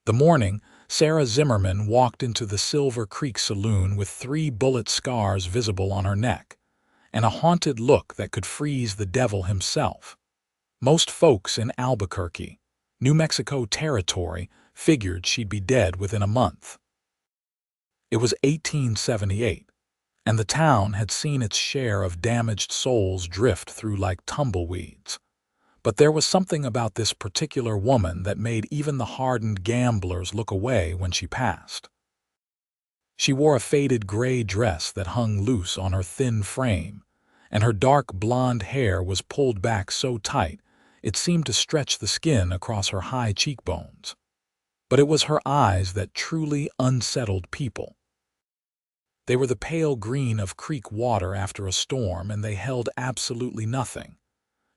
The morning, Sarah Zimmerman walked into the Silver Creek Saloon with 3 bullet scars visible on her neck, and a haunted look that could freeze the devil himself. Most folks in Albuquerque, New Mexico territory, figured she'd be dead within a month. It was 1878, and the town had seen its share of damaged souls drift through like tumbleweeds. But there was something about this particular woman that made even the hardened gamblers look away when she passed. She wore a faded gray dress that hung loose on her thin frame, and her dark blonde hair was pulled back so tight it seemed to stretch the skin across her high cheekbones. But it was her eyes that truly unsettled people. They were the pale green of creek water after a storm, and they held absolutely nothing.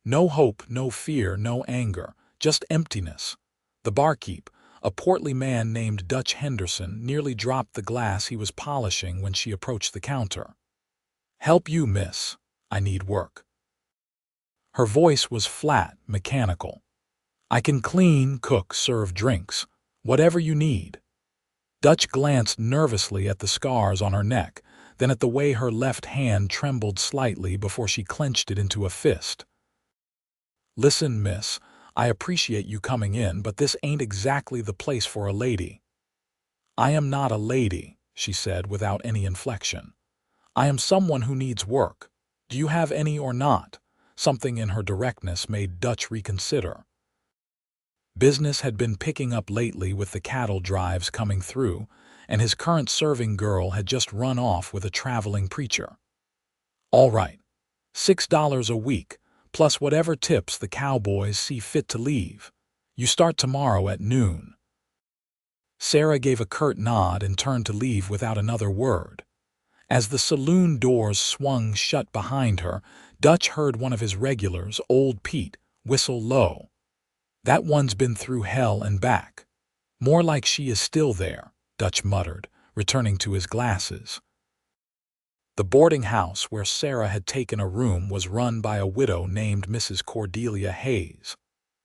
No hope, no fear, no anger, just emptiness. The barkeep, a portly man named Dutch Henderson, nearly dropped the glass he was polishing when she approached the counter. "Help you, miss. I need work." Her voice was flat, mechanical. "I can clean, cook, serve drinks. Whatever you need." Dutch glanced nervously at the scars on her neck, then at the way her left hand trembled slightly before she clenched it into a fist. "Listen, miss, I appreciate you coming in, but this ain't exactly the place for a lady." "I am not a lady," she said without any inflection. "I am someone who needs work. Do you have any or not?" Something in her directness made Dutch reconsider. Business had been picking up lately with the cattle drives coming through, and his current serving girl had just run off with a traveling preacher. "All right, $6 a week, plus whatever tips the Cowboys see fit to leave. You start tomorrow at noon." Sarah gave a curt nod and turned to leave without another word. As the saloon doors swung shut behind her, Dutch heard one of his regulars, Old Pete, whistle low. "That one's been through hell and back." "More like she is still there," Dutch muttered, returning to his glasses. The boarding house where Sarah had taken a room was run by a widow named Mrs. Cordelia Hayes,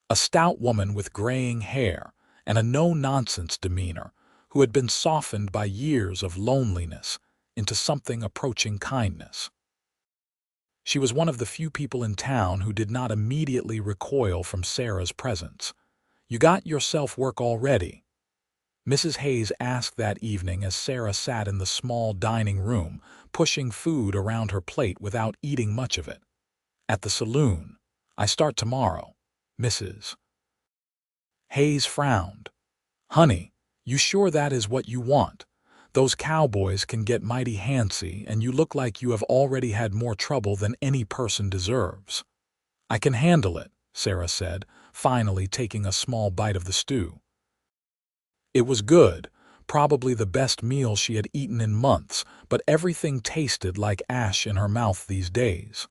a stout woman with graying hair and a no-nonsense demeanor who had been softened by years of loneliness into something approaching kindness. She was one of the few people in town who did not immediately recoil from Sarah's presence. "You got yourself work already?" Mrs. Hayes asked that evening as Sarah sat in the small dining room, pushing food around her plate without eating much of it. "At the saloon. I start tomorrow, Mrs." Hayes frowned. "Honey, you sure that is what you want? Those cowboys can get mighty handsy, and you look like you have already had more trouble than any person deserves." "I can handle it," Sarah said, finally taking a small bite of the stew. It was good, probably the best meal she had eaten in months, but everything tasted like ash in her mouth these days.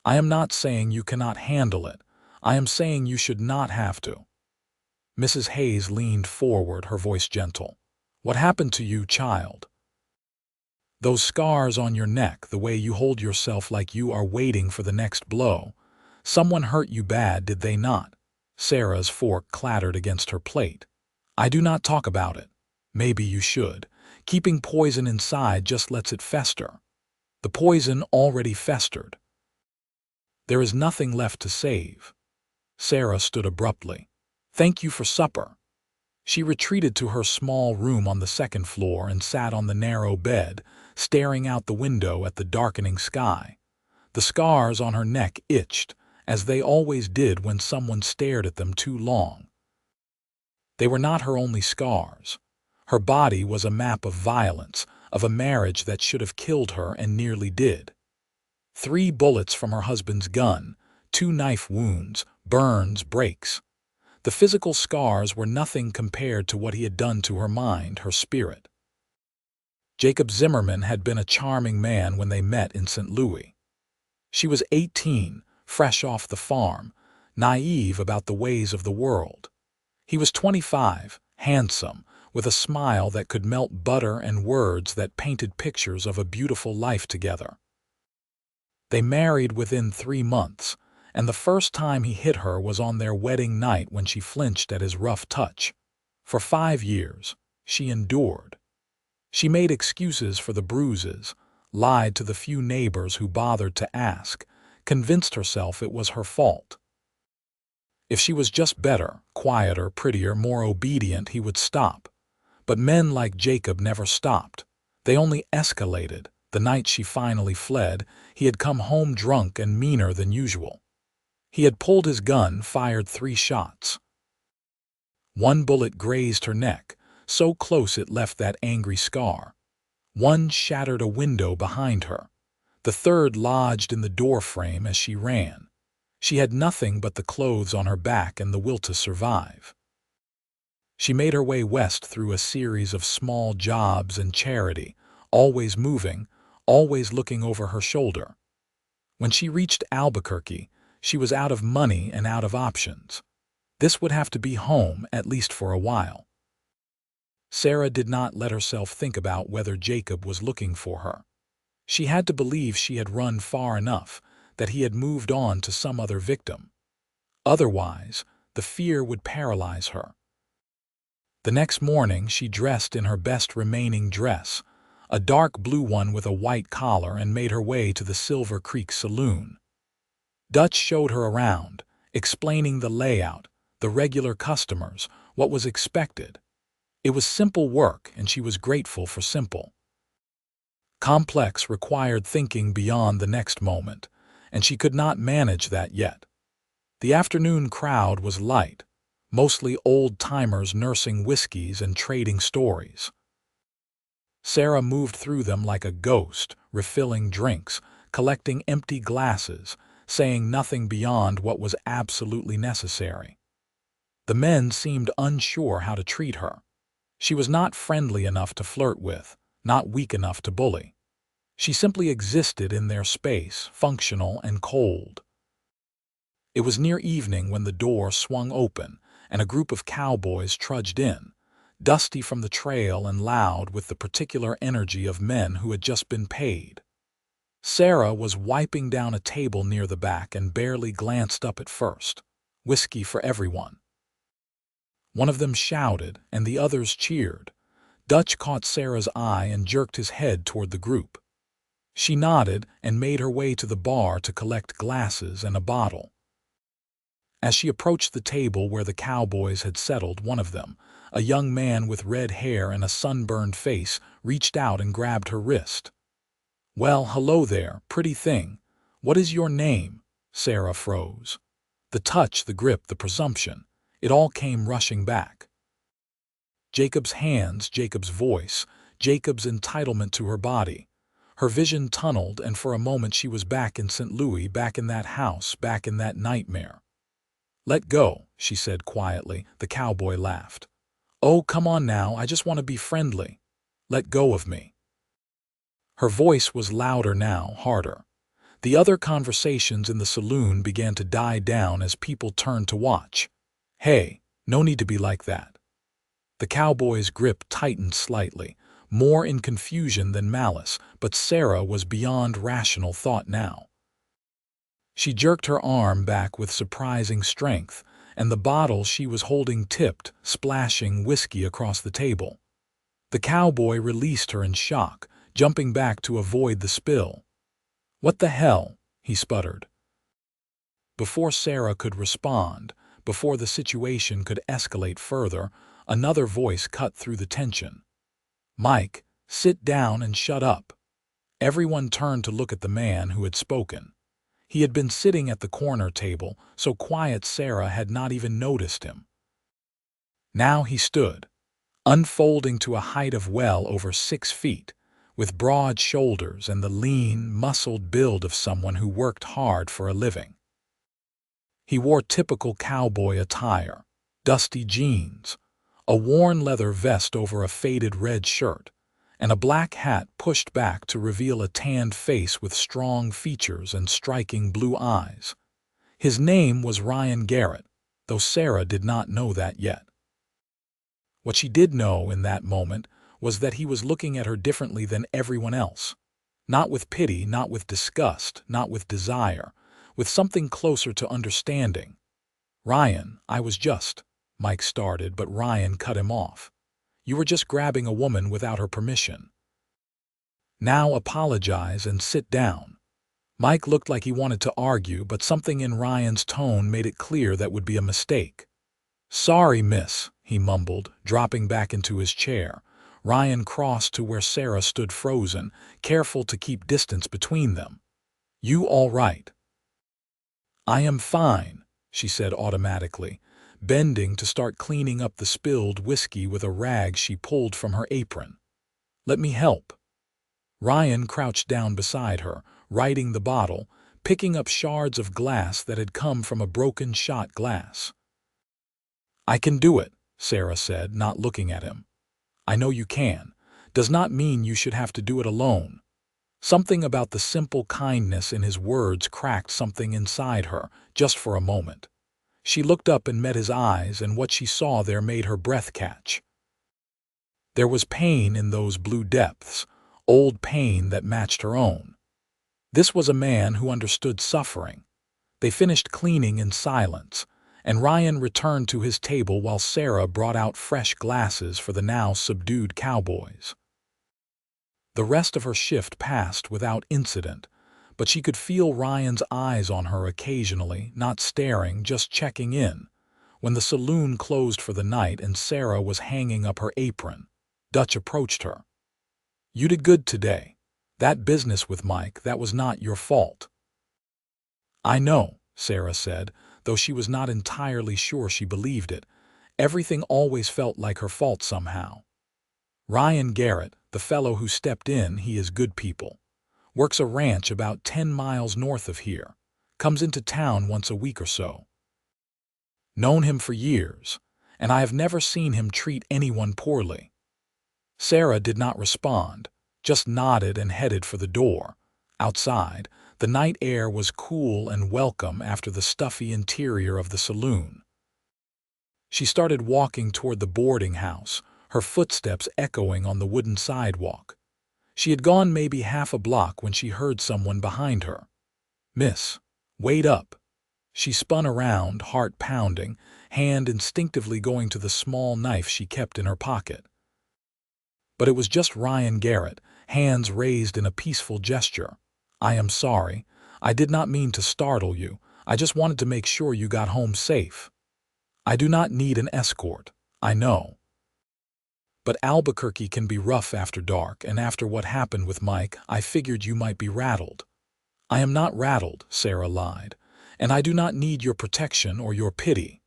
"I am not saying you cannot handle it. I am saying you should not have to." Mrs. Hayes leaned forward, her voice gentle. "What happened to you, child? Those scars on your neck, the way you hold yourself like you are waiting for the next blow. Someone hurt you bad, did they not?" Sarah's fork clattered against her plate. "I do not talk about it. Maybe you should. Keeping poison inside just lets it fester." "The poison already festered. There is nothing left to save." Sarah stood abruptly. "Thank you for supper." She retreated to her small room on the second floor and sat on the narrow bed, staring out the window at the darkening sky. The scars on her neck itched, as they always did when someone stared at them too long. They were not her only scars. Her body was a map of violence, of a marriage that should have killed her and nearly did. 3 bullets from her husband's gun, 2 knife wounds, burns, breaks. The physical scars were nothing compared to what he had done to her mind, her spirit. Jacob Zimmerman had been a charming man when they met in St. Louis. She was 18, fresh off the farm, naive about the ways of the world. He was 25, handsome, with a smile that could melt butter and words that painted pictures of a beautiful life together. They married within 3 months, and the first time he hit her was on their wedding night when she flinched at his rough touch. For 5 years, she endured. She made excuses for the bruises, lied to the few neighbors who bothered to ask, convinced herself it was her fault. If she was just better, quieter, prettier, more obedient, he would stop. But men like Jacob never stopped. They only escalated. The night she finally fled, he had come home drunk and meaner than usual. He had pulled his gun, fired 3 shots. One bullet grazed her neck, so close it left that angry scar. One shattered a window behind her. The third lodged in the doorframe as she ran. She had nothing but the clothes on her back and the will to survive. She made her way west through a series of small jobs and charity, always moving, always looking over her shoulder. When she reached Albuquerque, she was out of money and out of options. This would have to be home, at least for a while. Sarah did not let herself think about whether Jacob was looking for her. She had to believe she had run far enough, that he had moved on to some other victim. Otherwise, the fear would paralyze her. The next morning, she dressed in her best remaining dress, a dark blue one with a white collar, and made her way to the Silver Creek Saloon. Dutch showed her around, explaining the layout, the regular customers, what was expected. It was simple work, and she was grateful for simple. Complex required thinking beyond the next moment, and she could not manage that yet. The afternoon crowd was light, mostly old-timers nursing whiskeys and trading stories. Sarah moved through them like a ghost, refilling drinks, collecting empty glasses, saying nothing beyond what was absolutely necessary. The men seemed unsure how to treat her. She was not friendly enough to flirt with, not weak enough to bully. She simply existed in their space, functional and cold. It was near evening when the door swung open, and a group of cowboys trudged in, dusty from the trail and loud with the particular energy of men who had just been paid. Sarah was wiping down a table near the back and barely glanced up at first. Whiskey for everyone. One of them shouted, and the others cheered. Dutch caught Sarah's eye and jerked his head toward the group. She nodded and made her way to the bar to collect glasses and a bottle. As she approached the table where the cowboys had settled, one of them, a young man with red hair and a sunburned face, reached out and grabbed her wrist. "Well, hello there, pretty thing. What is your name?" Sarah froze. The touch, the grip, the presumption, it all came rushing back. Jacob's hands, Jacob's voice, Jacob's entitlement to her body. Her vision tunneled, and for a moment she was back in St. Louis, back in that house, back in that nightmare. "Let go," she said quietly. The cowboy laughed. "Oh, come on now, I just want to be friendly. Let go of me." Her voice was louder now, harder. The other conversations in the saloon began to die down as people turned to watch. "Hey, no need to be like that." The cowboy's grip tightened slightly, more in confusion than malice, but Sarah was beyond rational thought now. She jerked her arm back with surprising strength, and the bottle she was holding tipped, splashing whiskey across the table. The cowboy released her in shock, jumping back to avoid the spill. "What the hell?" he sputtered. Before Sarah could respond, before the situation could escalate further, another voice cut through the tension. "Mike, sit down and shut up." Everyone turned to look at the man who had spoken. He had been sitting at the corner table, so quiet Sarah had not even noticed him. Now he stood, unfolding to a height of well over 6 feet, with broad shoulders and the lean, muscled build of someone who worked hard for a living. He wore typical cowboy attire, dusty jeans, a worn leather vest over a faded red shirt, and a black hat pushed back to reveal a tanned face with strong features and striking blue eyes. His name was Ryan Garrett, though Sarah did not know that yet. What she did know in that moment was that he was looking at her differently than everyone else. Not with pity, not with disgust, not with desire, with something closer to understanding. "Ryan, I was just Mike started, but Ryan cut him off. "You were just grabbing a woman without her permission. Now apologize and sit down." Mike looked like he wanted to argue, but something in Ryan's tone made it clear that would be a mistake. "Sorry, miss," he mumbled, dropping back into his chair. Ryan crossed to where Sarah stood frozen, careful to keep distance between them. "You all right?" "I am fine," she said automatically, bending to start cleaning up the spilled whiskey with a rag she pulled from her apron. "Let me help." Ryan crouched down beside her, righting the bottle, picking up shards of glass that had come from a broken shot glass. "I can do it," Sarah said, not looking at him. "I know you can. Does not mean you should have to do it alone." Something about the simple kindness in his words cracked something inside her, just for a moment. She looked up and met his eyes, and what she saw there made her breath catch. There was pain in those blue depths, old pain that matched her own. This was a man who understood suffering. They finished cleaning in silence, and Ryan returned to his table while Sarah brought out fresh glasses for the now subdued cowboys. The rest of her shift passed without incident, but she could feel Ryan's eyes on her occasionally, not staring, just checking in. When the saloon closed for the night and Sarah was hanging up her apron, Dutch approached her. "You did good today. That business with Mike, that was not your fault." "I know," Sarah said, though she was not entirely sure she believed it. Everything always felt like her fault somehow. "Ryan Garrett, the fellow who stepped in, he is good people. Works a ranch about 10 miles north of here. Comes into town once a week or so. Known him for years, and I have never seen him treat anyone poorly." Sarah did not respond, just nodded and headed for the door. Outside, the night air was cool and welcome after the stuffy interior of the saloon. She started walking toward the boarding house, her footsteps echoing on the wooden sidewalk. She had gone maybe half a block when she heard someone behind her. "Miss, wait up." She spun around, heart pounding, hand instinctively going to the small knife she kept in her pocket. But it was just Ryan Garrett, hands raised in a peaceful gesture. "I am sorry. I did not mean to startle you. I just wanted to make sure you got home safe. I do not need an escort, I know. But Albuquerque can be rough after dark, and after what happened with Mike, I figured you might be rattled." "I am not rattled," Sarah lied, "and I do not need your protection or your pity."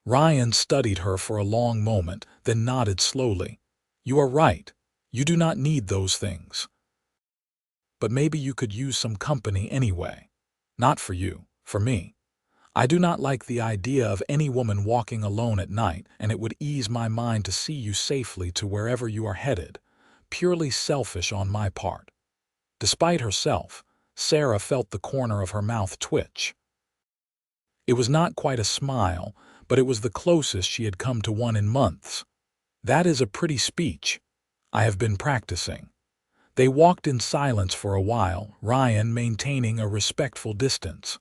Ryan studied her for a long moment, then nodded slowly. "You are right. You do not need those things. But maybe you could use some company anyway. Not for you, for me. I do not like the idea of any woman walking alone at night, and it would ease my mind to see you safely to wherever you are headed. Purely selfish on my part." Despite herself, Sarah felt the corner of her mouth twitch. It was not quite a smile, but it was the closest she had come to one in months. "That is a pretty speech. I have been practicing." They walked in silence for a while, Ryan maintaining a respectful distance.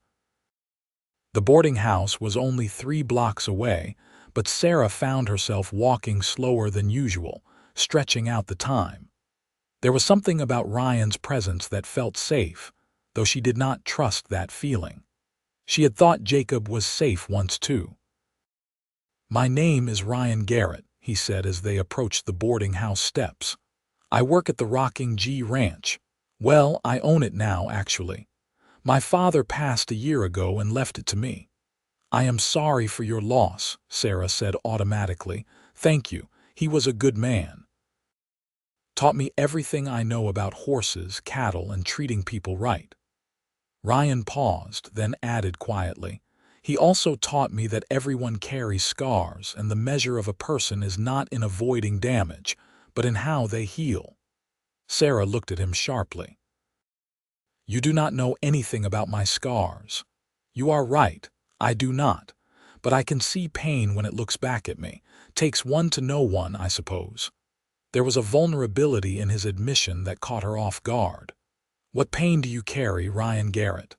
The boarding house was only 3 blocks away, but Sarah found herself walking slower than usual, stretching out the time. There was something about Ryan's presence that felt safe, though she did not trust that feeling. She had thought Jacob was safe once too. "My name is Ryan Garrett," he said as they approached the boarding house steps. "I work at the Rocking G Ranch. Well, I own it now, actually. My father passed a year ago and left it to me." "I am sorry for your loss," Sarah said automatically. "Thank you. He was a good man. Taught me everything I know about horses, cattle, and treating people right." Ryan paused, then added quietly, "He also taught me that everyone carries scars, and the measure of a person is not in avoiding damage, but in how they heal." Sarah looked at him sharply. "You do not know anything about my scars." "You are right, I do not. But I can see pain when it looks back at me. Takes one to know one, I suppose." There was a vulnerability in his admission that caught her off guard. "What pain do you carry, Ryan Garrett?"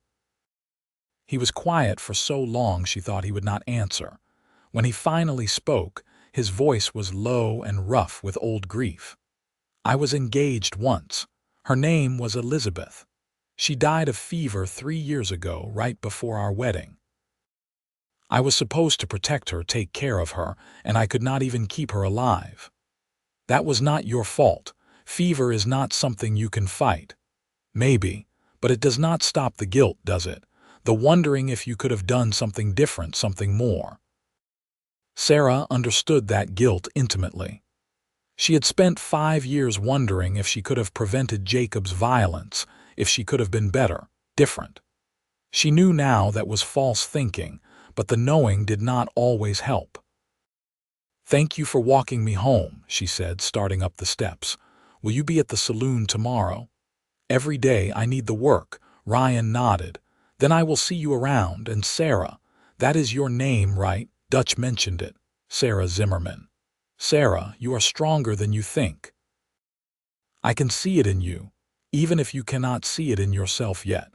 He was quiet for so long she thought he would not answer. When he finally spoke, his voice was low and rough with old grief. "I was engaged once. Her name was Elizabeth. She died of fever 3 years ago, right before our wedding. I was supposed to protect her, take care of her, and I could not even keep her alive. That was not your fault. Fever is not something you can fight. Maybe, but it does not stop the guilt, does it? The wondering if you could have done something different, something more." Sarah understood that guilt intimately. She had spent 5 years wondering if she could have prevented Jacob's violence, if she could have been better, different. She knew now that was false thinking, but the knowing did not always help. "Thank you for walking me home," she said, starting up the steps. "Will you be at the saloon tomorrow?" "Every day I need the work," Ryan nodded. "Then I will see you around, and Sarah, that is your name, right? Dutch mentioned it. Sarah Zimmerman. Sarah, you are stronger than you think. I can see it in you, even if you cannot see it in yourself yet."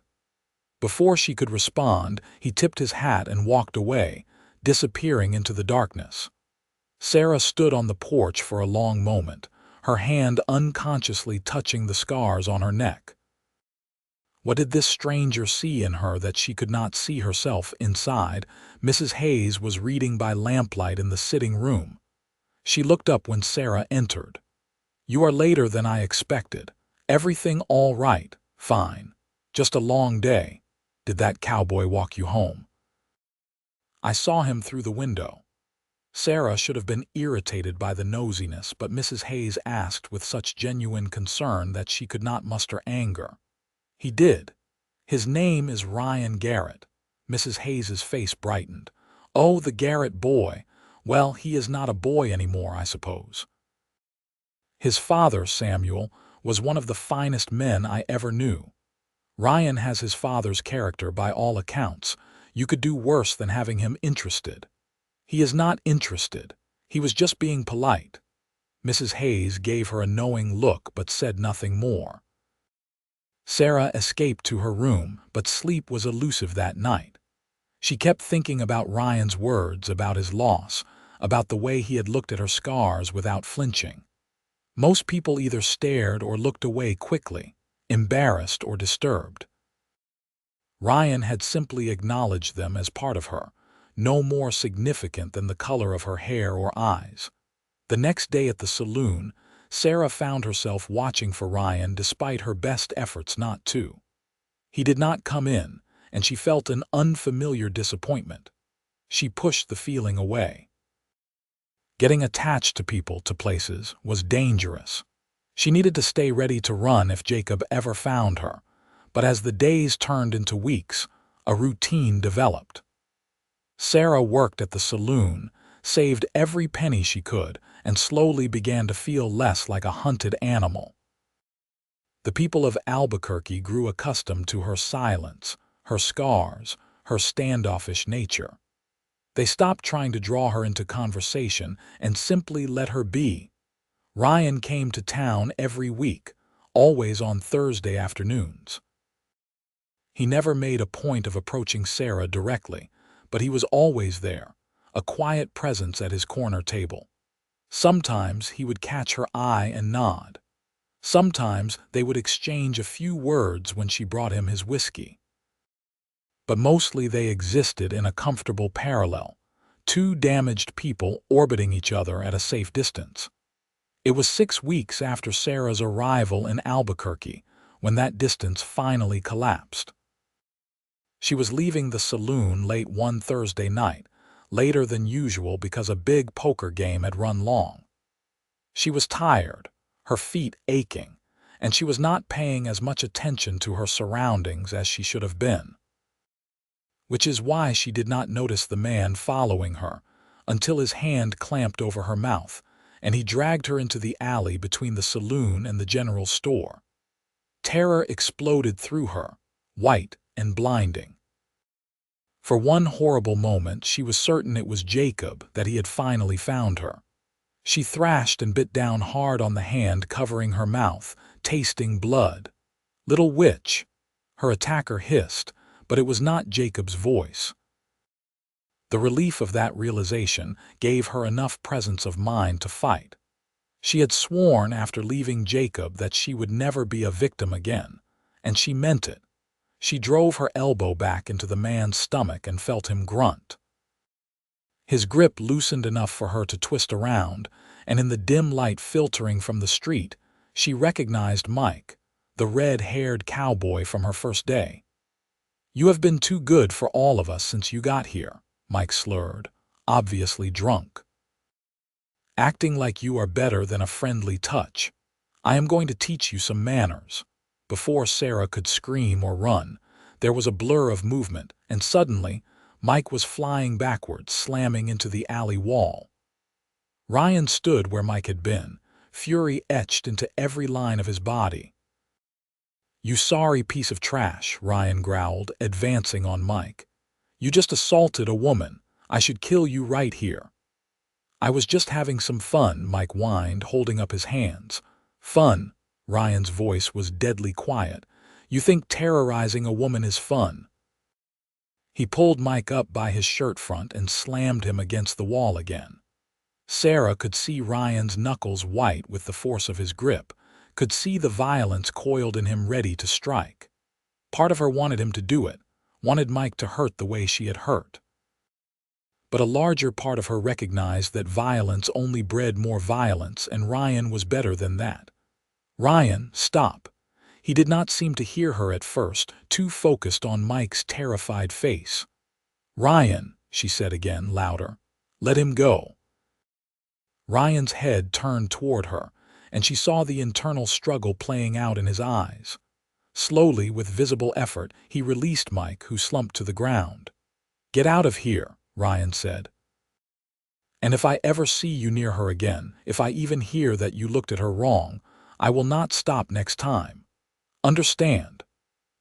Before she could respond, he tipped his hat and walked away, disappearing into the darkness. Sarah stood on the porch for a long moment, her hand unconsciously touching the scars on her neck. What did this stranger see in her that she could not see herself inside? Mrs. Hayes was reading by lamplight in the sitting room. She looked up when Sarah entered. "You are later than I expected. Everything all right?" "Fine. Just a long day. Did that cowboy walk you home?" "I saw him through the window." Sarah should have been irritated by the nosiness, but Mrs. Hayes asked with such genuine concern that she could not muster anger. "He did. His name is Ryan Garrett." Mrs. Hayes's face brightened. "Oh, the Garrett boy. Well, he is not a boy anymore, I suppose. His father, Samuel, was one of the finest men I ever knew. Ryan has his father's character by all accounts. You could do worse than having him interested." "He is not interested. He was just being polite." Mrs. Hayes gave her a knowing look but said nothing more. Sarah escaped to her room, but sleep was elusive that night. She kept thinking about Ryan's words, about his loss, about the way he had looked at her scars without flinching. Most people either stared or looked away quickly, embarrassed or disturbed. Ryan had simply acknowledged them as part of her, no more significant than the color of her hair or eyes. The next day at the saloon, Sarah found herself watching for Ryan despite her best efforts not to. He did not come in, and she felt an unfamiliar disappointment. She pushed the feeling away. Getting attached to people, to places, was dangerous. She needed to stay ready to run if Jacob ever found her. But as the days turned into weeks, a routine developed. Sarah worked at the saloon, saved every penny she could, and slowly began to feel less like a hunted animal. The people of Albuquerque grew accustomed to her silence, her scars, her standoffish nature. They stopped trying to draw her into conversation and simply let her be. Ryan came to town every week, always on Thursday afternoons. He never made a point of approaching Sarah directly, but he was always there, a quiet presence at his corner table. Sometimes he would catch her eye and nod. Sometimes they would exchange a few words when she brought him his whiskey. But mostly they existed in a comfortable parallel, two damaged people orbiting each other at a safe distance. It was 6 weeks after Sarah's arrival in Albuquerque when that distance finally collapsed. She was leaving the saloon late one Thursday night, later than usual because a big poker game had run long. She was tired, her feet aching, and she was not paying as much attention to her surroundings as she should have been. Which is why she did not notice the man following her until his hand clamped over her mouth, and he dragged her into the alley between the saloon and the general store. Terror exploded through her, white and blinding. For one horrible moment, she was certain it was Jacob, that he had finally found her. She thrashed and bit down hard on the hand covering her mouth, tasting blood. "Little witch!" Her attacker hissed, but it was not Jacob's voice. The relief of that realization gave her enough presence of mind to fight. She had sworn after leaving Jacob that she would never be a victim again, and she meant it. She drove her elbow back into the man's stomach and felt him grunt. His grip loosened enough for her to twist around, and in the dim light filtering from the street, she recognized Mike, the red-haired cowboy from her first day. "You have been too good for all of us since you got here," Mike slurred, obviously drunk. "Acting like you are better than a friendly touch. I am going to teach you some manners." Before Sarah could scream or run, there was a blur of movement, and suddenly, Mike was flying backwards, slamming into the alley wall. Ryan stood where Mike had been, fury etched into every line of his body. "You sorry piece of trash," Ryan growled, advancing on Mike. "You just assaulted a woman. I should kill you right here." "I was just having some fun," Mike whined, holding up his hands. "Fun?" Ryan's voice was deadly quiet. "You think terrorizing a woman is fun?" He pulled Mike up by his shirt front and slammed him against the wall again. Sarah could see Ryan's knuckles white with the force of his grip, could see the violence coiled in him ready to strike. Part of her wanted him to do it, wanted Mike to hurt the way she had hurt. But a larger part of her recognized that violence only bred more violence, and Ryan was better than that. "Ryan, stop." He did not seem to hear her at first, too focused on Mike's terrified face. "Ryan," she said again, louder. "Let him go." Ryan's head turned toward her, and she saw the internal struggle playing out in his eyes. Slowly, with visible effort, he released Mike, who slumped to the ground. "Get out of here," Ryan said. "And if I ever see you near her again, if I even hear that you looked at her wrong, I will not stop next time. Understand?"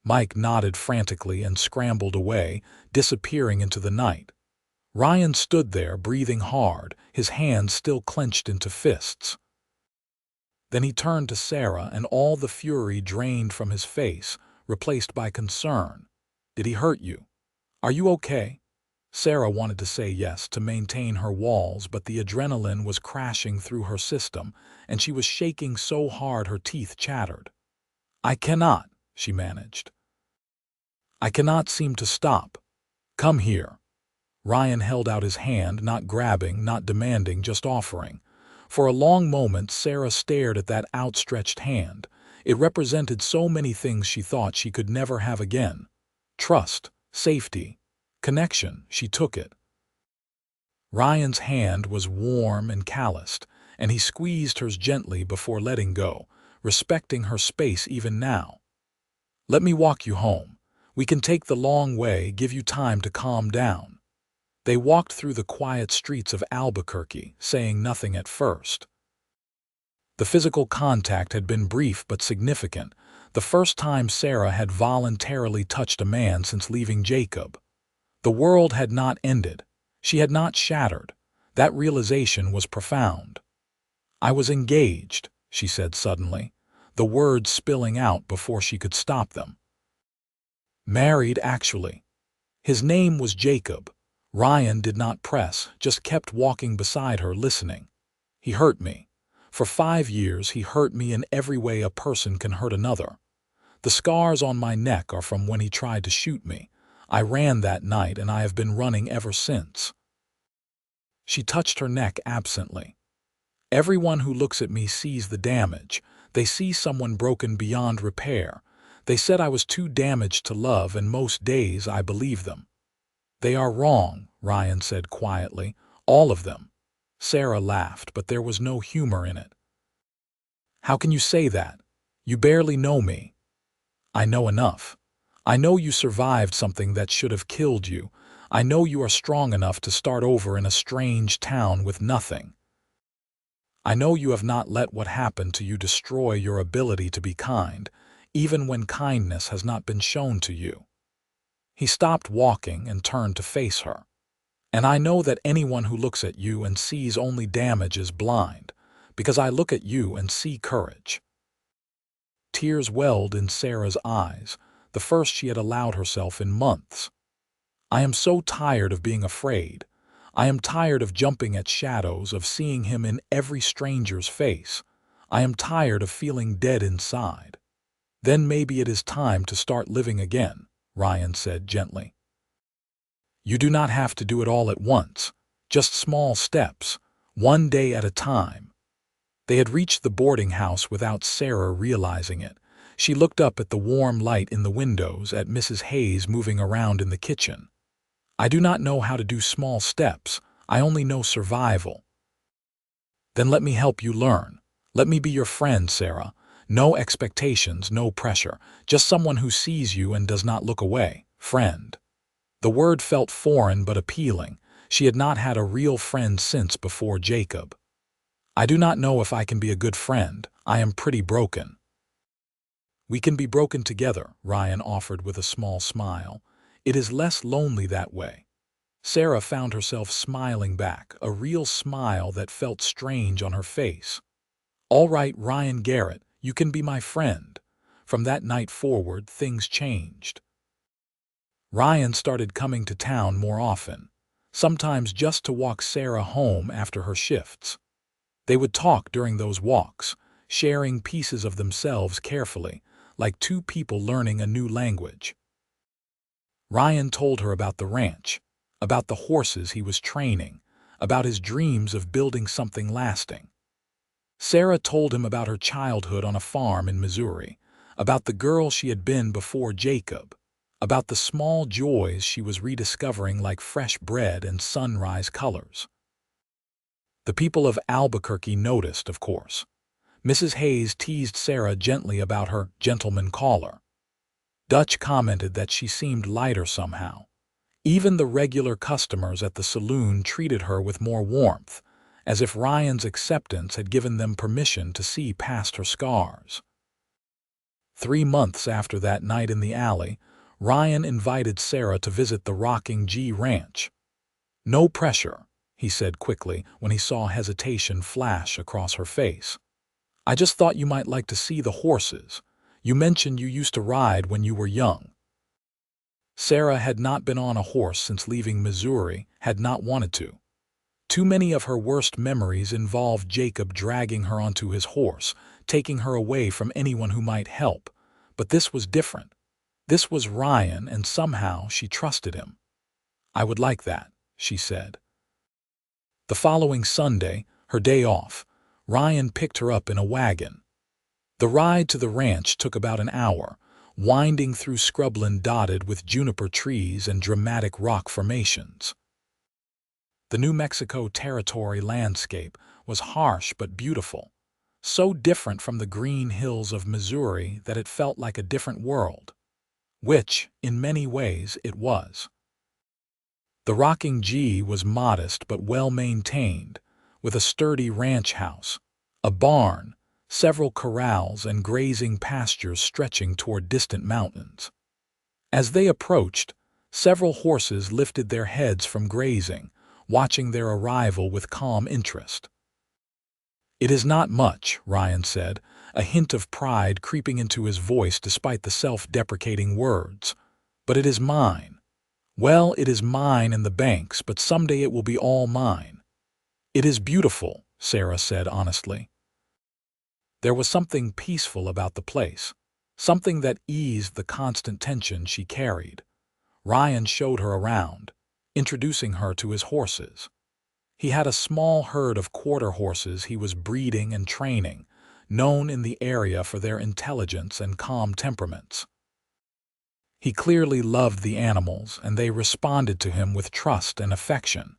Mike nodded frantically and scrambled away, disappearing into the night. Ryan stood there, breathing hard, his hands still clenched into fists. Then he turned to Sarah, and all the fury drained from his face, replaced by concern. "Did he hurt you? Are you okay?" Sarah wanted to say yes, to maintain her walls, but the adrenaline was crashing through her system, and she was shaking so hard her teeth chattered. "I cannot," she managed. "I cannot seem to stop. Come here." Ryan held out his hand, not grabbing, not demanding, just offering. For a long moment, Sarah stared at that outstretched hand. It represented so many things she thought she could never have again. Trust, safety, connection. She took it. Ryan's hand was warm and calloused, and he squeezed hers gently before letting go, respecting her space even now. "Let me walk you home. We can take the long way, give you time to calm down." They walked through the quiet streets of Albuquerque, saying nothing at first. The physical contact had been brief but significant, the first time Sarah had voluntarily touched a man since leaving Jacob. The world had not ended. She had not shattered. That realization was profound. "I was engaged," she said suddenly, the words spilling out before she could stop them. "Married, actually." His name was Jacob. Ryan did not press, just kept walking beside her, listening. "He hurt me. For 5 years he hurt me in every way a person can hurt another. The scars on my neck are from when he tried to shoot me. I ran that night, and I have been running ever since." She touched her neck absently. "Everyone who looks at me sees the damage. They see someone broken beyond repair. They said I was too damaged to love, and most days I believe them." "They are wrong," Ryan said quietly. "All of them." Sarah laughed, but there was no humor in it. "How can you say that? You barely know me." "I know enough. I know you survived something that should have killed you. I know you are strong enough to start over in a strange town with nothing. I know you have not let what happened to you destroy your ability to be kind, even when kindness has not been shown to you." He stopped walking and turned to face her. "And I know that anyone who looks at you and sees only damage is blind, because I look at you and see courage." Tears welled in Sarah's eyes, the first she had allowed herself in months. I am so tired of being afraid. I am tired of jumping at shadows, of seeing him in every stranger's face. I am tired of feeling dead inside." "Then maybe it is time to start living again," Ryan said gently. "You do not have to do it all at once. Just small steps, one day at a time." They had reached the boarding house without Sarah realizing it. She looked up at the warm light in the windows, at Mrs. Hayes moving around in the kitchen. "I do not know how to do small steps. I only know survival." "Then let me help you learn. Let me be your friend, Sarah. No expectations, no pressure. Just someone who sees you and does not look away. Friend." The word felt foreign but appealing. She had not had a real friend since before Jacob. "I do not know if I can be a good friend. I am pretty broken." "We can be broken together," Ryan offered with a small smile. "It is less lonely that way." Sarah found herself smiling back, a real smile that felt strange on her face. "All right, Ryan Garrett, you can be my friend." From that night forward, things changed. Ryan started coming to town more often, sometimes just to walk Sarah home after her shifts. They would talk during those walks, sharing pieces of themselves carefully, like two people learning a new language. Ryan told her about the ranch, about the horses he was training, about his dreams of building something lasting. Sarah told him about her childhood on a farm in Missouri, about the girl she had been before Jacob, about the small joys she was rediscovering like fresh bread and sunrise colors. The people of Albuquerque noticed, of course. Mrs. Hayes teased Sarah gently about her gentleman caller. Dutch commented that she seemed lighter somehow. Even the regular customers at the saloon treated her with more warmth, as if Ryan's acceptance had given them permission to see past her scars. 3 months after that night in the alley, Ryan invited Sarah to visit the Rocking G Ranch. "No pressure," he said quickly when he saw hesitation flash across her face. "I just thought you might like to see the horses. You mentioned you used to ride when you were young." Sarah had not been on a horse since leaving Missouri, had not wanted to. Too many of her worst memories involved Jacob dragging her onto his horse, taking her away from anyone who might help. But this was different. This was Ryan, and somehow she trusted him. "I would like that," she said. The following Sunday, her day off, Ryan picked her up in a wagon. The ride to the ranch took about an hour, winding through scrubland dotted with juniper trees and dramatic rock formations. The New Mexico Territory landscape was harsh but beautiful, so different from the green hills of Missouri that it felt like a different world, which, in many ways, it was. The Rocking G was modest but well-maintained, with a sturdy ranch house, a barn, several corrals, and grazing pastures stretching toward distant mountains. As they approached, several horses lifted their heads from grazing, watching their arrival with calm interest. "It is not much," Ryan said, a hint of pride creeping into his voice despite the self-deprecating words. "But it is mine. Well, it is mine and the bank's, but someday it will be all mine." "It is beautiful," Sarah said honestly. There was something peaceful about the place, something that eased the constant tension she carried. Ryan showed her around, introducing her to his horses. He had a small herd of quarter horses he was breeding and training, known in the area for their intelligence and calm temperaments. He clearly loved the animals, and they responded to him with trust and affection.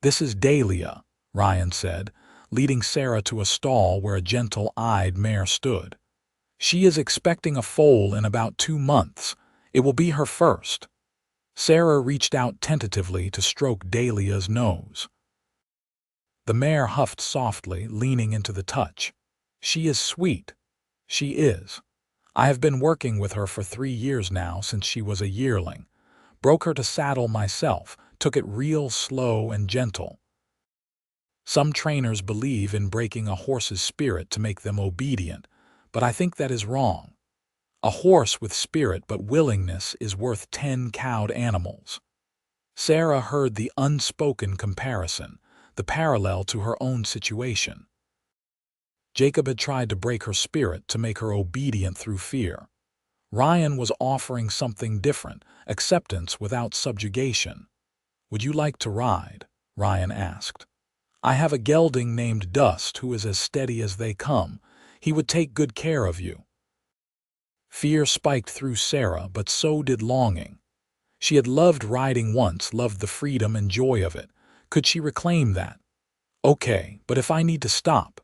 "This is Dahlia," Ryan said, leading Sarah to a stall where a gentle-eyed mare stood. "She is expecting a foal in about 2 months. It will be her first." Sarah reached out tentatively to stroke Dahlia's nose. The mare huffed softly, leaning into the touch. "She is sweet. She is. I have been working with her for 3 years now, since she was a yearling. Broke her to saddle myself, took it real slow and gentle." Some trainers believe in breaking a horse's spirit to make them obedient, but I think that is wrong. A horse with spirit but willingness is worth 10 cowed animals. Sarah heard the unspoken comparison, the parallel to her own situation. Jacob had tried to break her spirit to make her obedient through fear. Ryan was offering something different, acceptance without subjugation. "Would you like to ride?" Ryan asked. "I have a gelding named Dust who is as steady as they come. He would take good care of you." Fear spiked through Sarah, but so did longing. She had loved riding once, loved the freedom and joy of it. Could she reclaim that? "Okay, but if I need to stop,"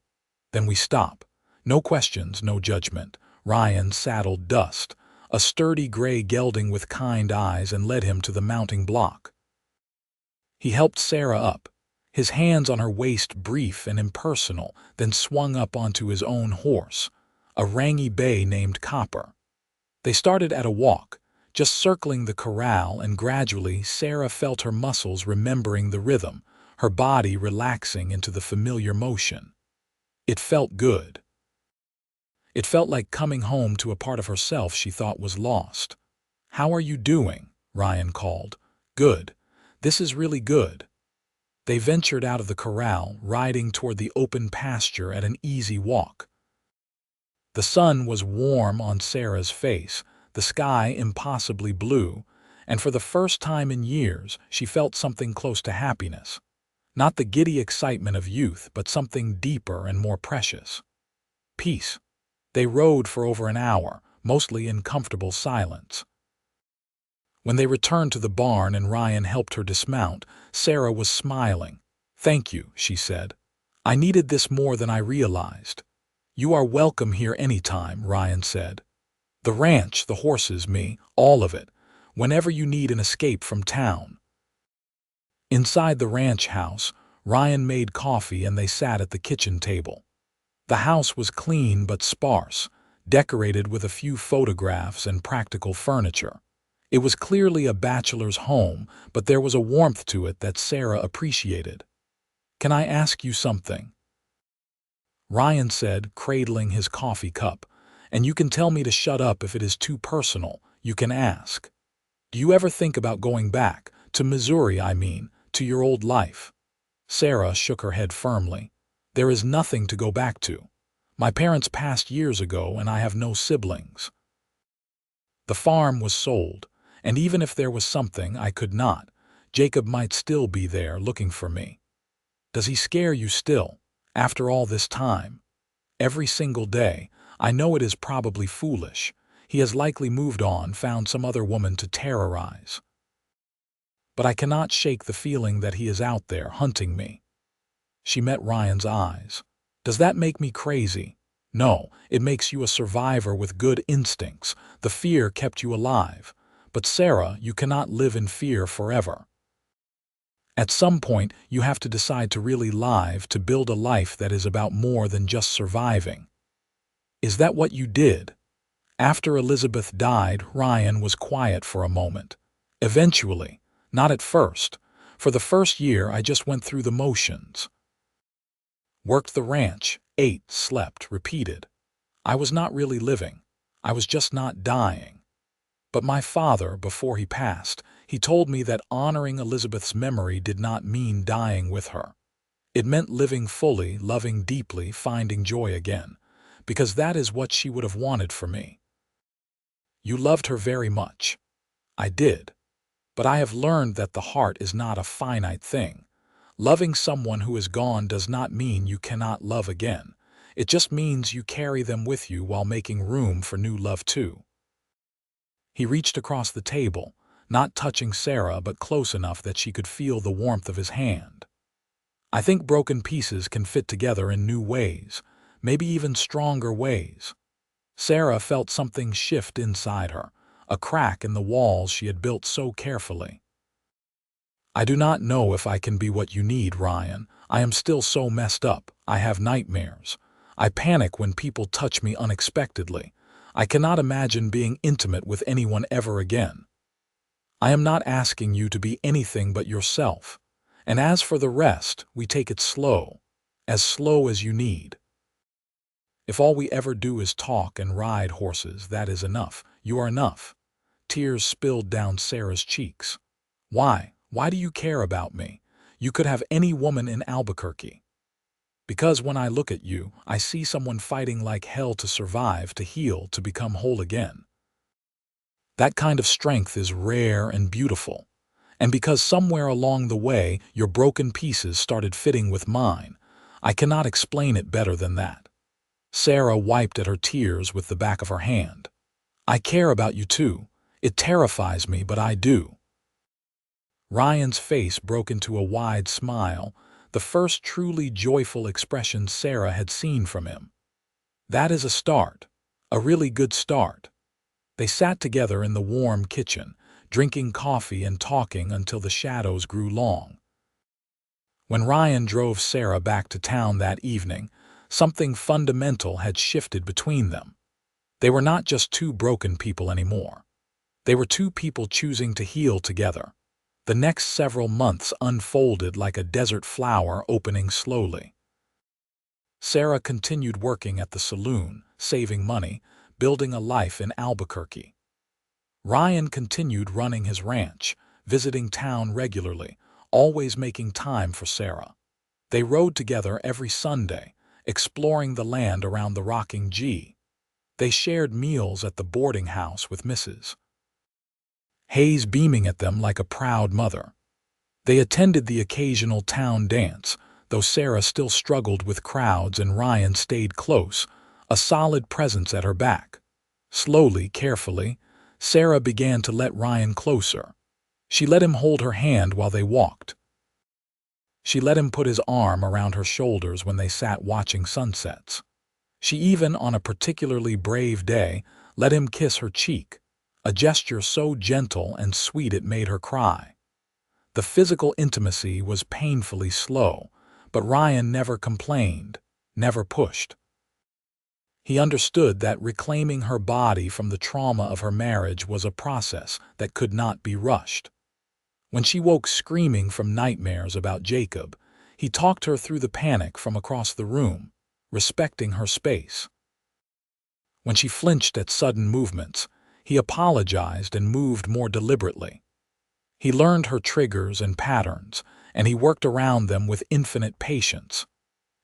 "then we stop. No questions, no judgment." Ryan saddled Dust, a sturdy gray gelding with kind eyes, and led him to the mounting block. He helped Sarah up, his hands on her waist, brief and impersonal, then swung up onto his own horse, a rangy bay named Copper. They started at a walk, just circling the corral, and gradually Sarah felt her muscles remembering the rhythm, her body relaxing into the familiar motion. It felt good. It felt like coming home to a part of herself she thought was lost. "How are you doing?" Ryan called. "Good. This is really good." They ventured out of the corral, riding toward the open pasture at an easy walk. The sun was warm on Sarah's face, the sky impossibly blue, and for the first time in years she felt something close to happiness. Not the giddy excitement of youth, but something deeper and more precious. Peace. They rode for over an hour, mostly in comfortable silence. When they returned to the barn and Ryan helped her dismount, Sarah was smiling. "Thank you," she said. "I needed this more than I realized." "You are welcome here anytime," Ryan said. "The ranch, the horses, me, all of it. Whenever you need an escape from town." Inside the ranch house, Ryan made coffee and they sat at the kitchen table. The house was clean but sparse, decorated with a few photographs and practical furniture. It was clearly a bachelor's home, but there was a warmth to it that Sarah appreciated. "Can I ask you something?" Ryan said, cradling his coffee cup. "And you can tell me to shut up if it is too personal. You can ask. Do you ever think about going back, to Missouri, I mean, to your old life?" Sarah shook her head firmly. "There is nothing to go back to. My parents passed years ago and I have no siblings. The farm was sold, and even if there was something I could not, Jacob might still be there looking for me." "Does he scare you still, after all this time?" "Every single day. I know it is probably foolish. He has likely moved on, found some other woman to terrorize. But I cannot shake the feeling that he is out there hunting me." She met Ryan's eyes. "Does that make me crazy?" "No, it makes you a survivor with good instincts. The fear kept you alive. But Sarah, you cannot live in fear forever. At some point, you have to decide to really live, to build a life that is about more than just surviving." "Is that what you did?" After Elizabeth died, Ryan was quiet for a moment. "Eventually. Not at first. For the first year, I just went through the motions. Worked the ranch, ate, slept, repeated. I was not really living. I was just not dying. But my father, before he passed, he told me that honoring Elizabeth's memory did not mean dying with her. It meant living fully, loving deeply, finding joy again, because that is what she would have wanted for me." "You loved her very much." "I did. But I have learned that the heart is not a finite thing. Loving someone who is gone does not mean you cannot love again. It just means you carry them with you while making room for new love too." He reached across the table, not touching Sarah but close enough that she could feel the warmth of his hand. "I think broken pieces can fit together in new ways, maybe even stronger ways." Sarah felt something shift inside her, a crack in the walls she had built so carefully. "I do not know if I can be what you need, Ryan. I am still so messed up. I have nightmares. I panic when people touch me unexpectedly. I cannot imagine being intimate with anyone ever again. I am not asking you to be anything but yourself. And as for the rest, we take it slow as you need. If all we ever do is talk and ride horses, that is enough. You are enough." Tears spilled down Sarah's cheeks. "Why? Why do you care about me? You could have any woman in Albuquerque. Because when I look at you, I see someone fighting like hell to survive, to heal, to become whole again. That kind of strength is rare and beautiful. And because somewhere along the way your broken pieces started fitting with mine, I cannot explain it better than that. Sarah wiped at her tears with the back of her hand. I care about you too. It terrifies me, but I do. Ryan's face broke into a wide smile, the first truly joyful expression Sarah had seen from him. That is a start, a really good start. They sat together in the warm kitchen, drinking coffee and talking until the shadows grew long. When Ryan drove Sarah back to town that evening, something fundamental had shifted between them. They were not just two broken people anymore. They were two people choosing to heal together. The next several months unfolded like a desert flower opening slowly. Sarah continued working at the saloon, saving money, building a life in Albuquerque. Ryan continued running his ranch, visiting town regularly, always making time for Sarah. They rode together every Sunday, exploring the land around the rocking G. They shared meals at the boarding house with Mrs. Hayes beaming at them like a proud mother. They attended the occasional town dance, though Sarah still struggled with crowds and Ryan stayed close, a solid presence at her back. Slowly, carefully, Sarah began to let Ryan closer. She let him hold her hand while they walked. She let him put his arm around her shoulders when they sat watching sunsets. She even, on a particularly brave day, let him kiss her cheek, a gesture so gentle and sweet it made her cry. The physical intimacy was painfully slow, but Ryan never complained, never pushed. He understood that reclaiming her body from the trauma of her marriage was a process that could not be rushed. When she woke screaming from nightmares about Jacob, he talked her through the panic from across the room, respecting her space. When she flinched at sudden movements, he apologized and moved more deliberately. He learned her triggers and patterns, and he worked around them with infinite patience.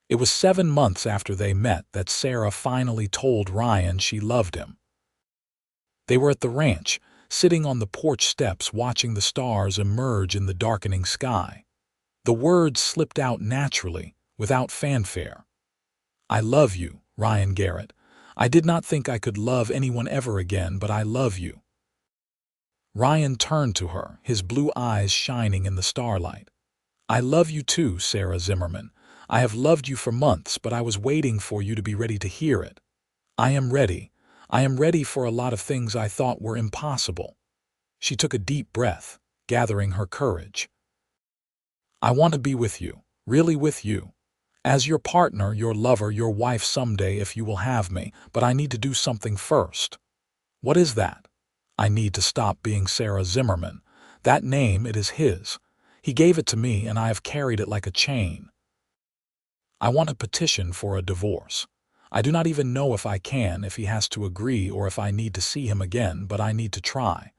It was 7 months after they met that Sarah finally told Ryan she loved him. They were at the ranch, sitting on the porch steps watching the stars emerge in the darkening sky. The words slipped out naturally, without fanfare. I love you, Ryan Garrett. I did not think I could love anyone ever again, but I love you. Ryan turned to her, his blue eyes shining in the starlight. I love you too, Sarah Zimmerman. I have loved you for months, but I was waiting for you to be ready to hear it. I am ready. I am ready for a lot of things I thought were impossible. She took a deep breath, gathering her courage. I want to be with you, really with you. As your partner, your lover, your wife someday if you will have me, but I need to do something first. What is that? I need to stop being Sarah Zimmerman. That name, it is his. He gave it to me and I have carried it like a chain. I want to petition for a divorce. I do not even know if I can, if he has to agree or if I need to see him again, but I need to try.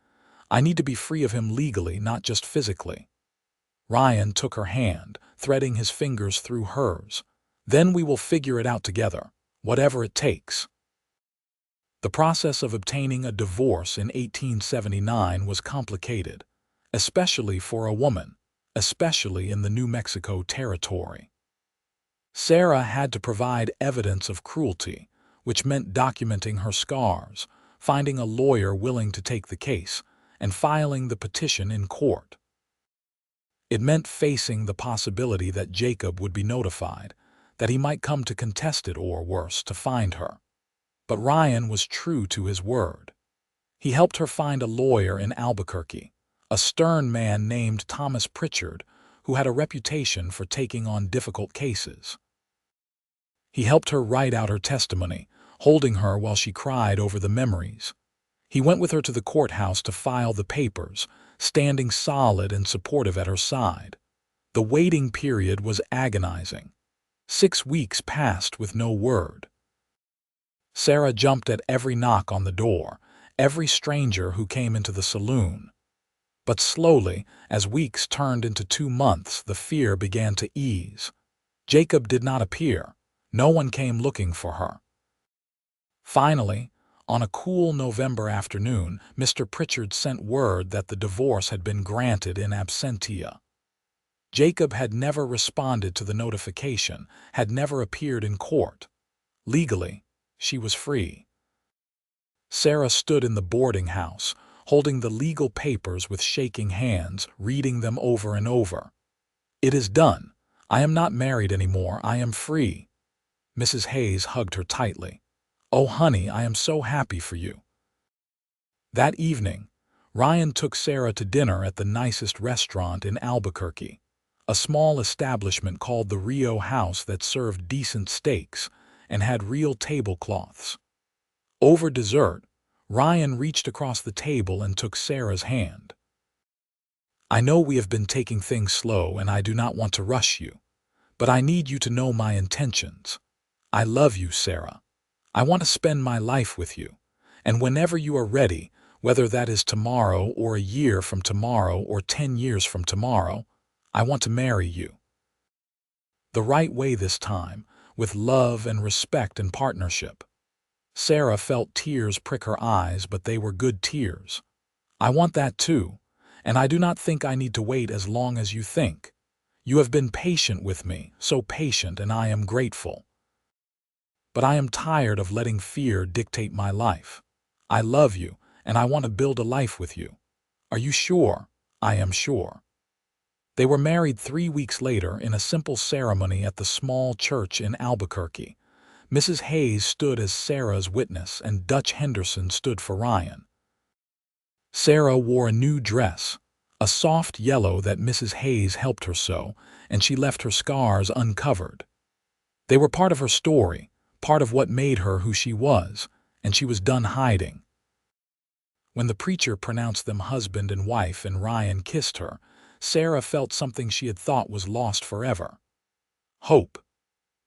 I need to be free of him legally, not just physically. Ryan took her hand, threading his fingers through hers. Then we will figure it out together, whatever it takes. The process of obtaining a divorce in 1879 was complicated, especially for a woman, especially in the New Mexico territory. Sarah had to provide evidence of cruelty, which meant documenting her scars, finding a lawyer willing to take the case, and filing the petition in court. It meant facing the possibility that Jacob would be notified, that he might come to contest it or, worse, to find her. But Ryan was true to his word. He helped her find a lawyer in Albuquerque, a stern man named Thomas Pritchard, who had a reputation for taking on difficult cases. He helped her write out her testimony, holding her while she cried over the memories. He went with her to the courthouse to file the papers, standing solid and supportive at her side. The waiting period was agonizing. 6 weeks passed with no word. Sarah jumped at every knock on the door, every stranger who came into the saloon. But slowly, as weeks turned into 2 months, the fear began to ease. Jacob did not appear. No one came looking for her. Finally, on a cool November afternoon, Mr. Pritchard sent word that the divorce had been granted in absentia. Jacob had never responded to the notification, had never appeared in court. Legally, she was free. Sarah stood in the boarding house, holding the legal papers with shaking hands, reading them over and over. "It is done. I am not married anymore. I am free." Mrs. Hayes hugged her tightly. "Oh, honey, I am so happy for you." That evening, Ryan took Sarah to dinner at the nicest restaurant in Albuquerque, a small establishment called the Rio House that served decent steaks and had real tablecloths. Over dessert, Ryan reached across the table and took Sarah's hand. "I know we have been taking things slow and I do not want to rush you, but I need you to know my intentions. I love you, Sarah. I want to spend my life with you, and whenever you are ready, whether that is tomorrow or a year from tomorrow or 10 years from tomorrow, I want to marry you. The right way this time, with love and respect and partnership." Sarah felt tears prick her eyes, but they were good tears. "I want that too, and I do not think I need to wait as long as you think. You have been patient with me, so patient, and I am grateful. But I am tired of letting fear dictate my life. I love you, and I want to build a life with you. Are you sure?" "I am sure." They were married 3 weeks later in a simple ceremony at the small church in Albuquerque. Mrs. Hayes stood as Sarah's witness, and Dutch Henderson stood for Ryan. Sarah wore a new dress, a soft yellow that Mrs. Hayes helped her sew, and she left her scars uncovered. They were part of her story, part of what made her who she was, and she was done hiding. When the preacher pronounced them husband and wife and Ryan kissed her, Sarah felt something she had thought was lost forever. Hope.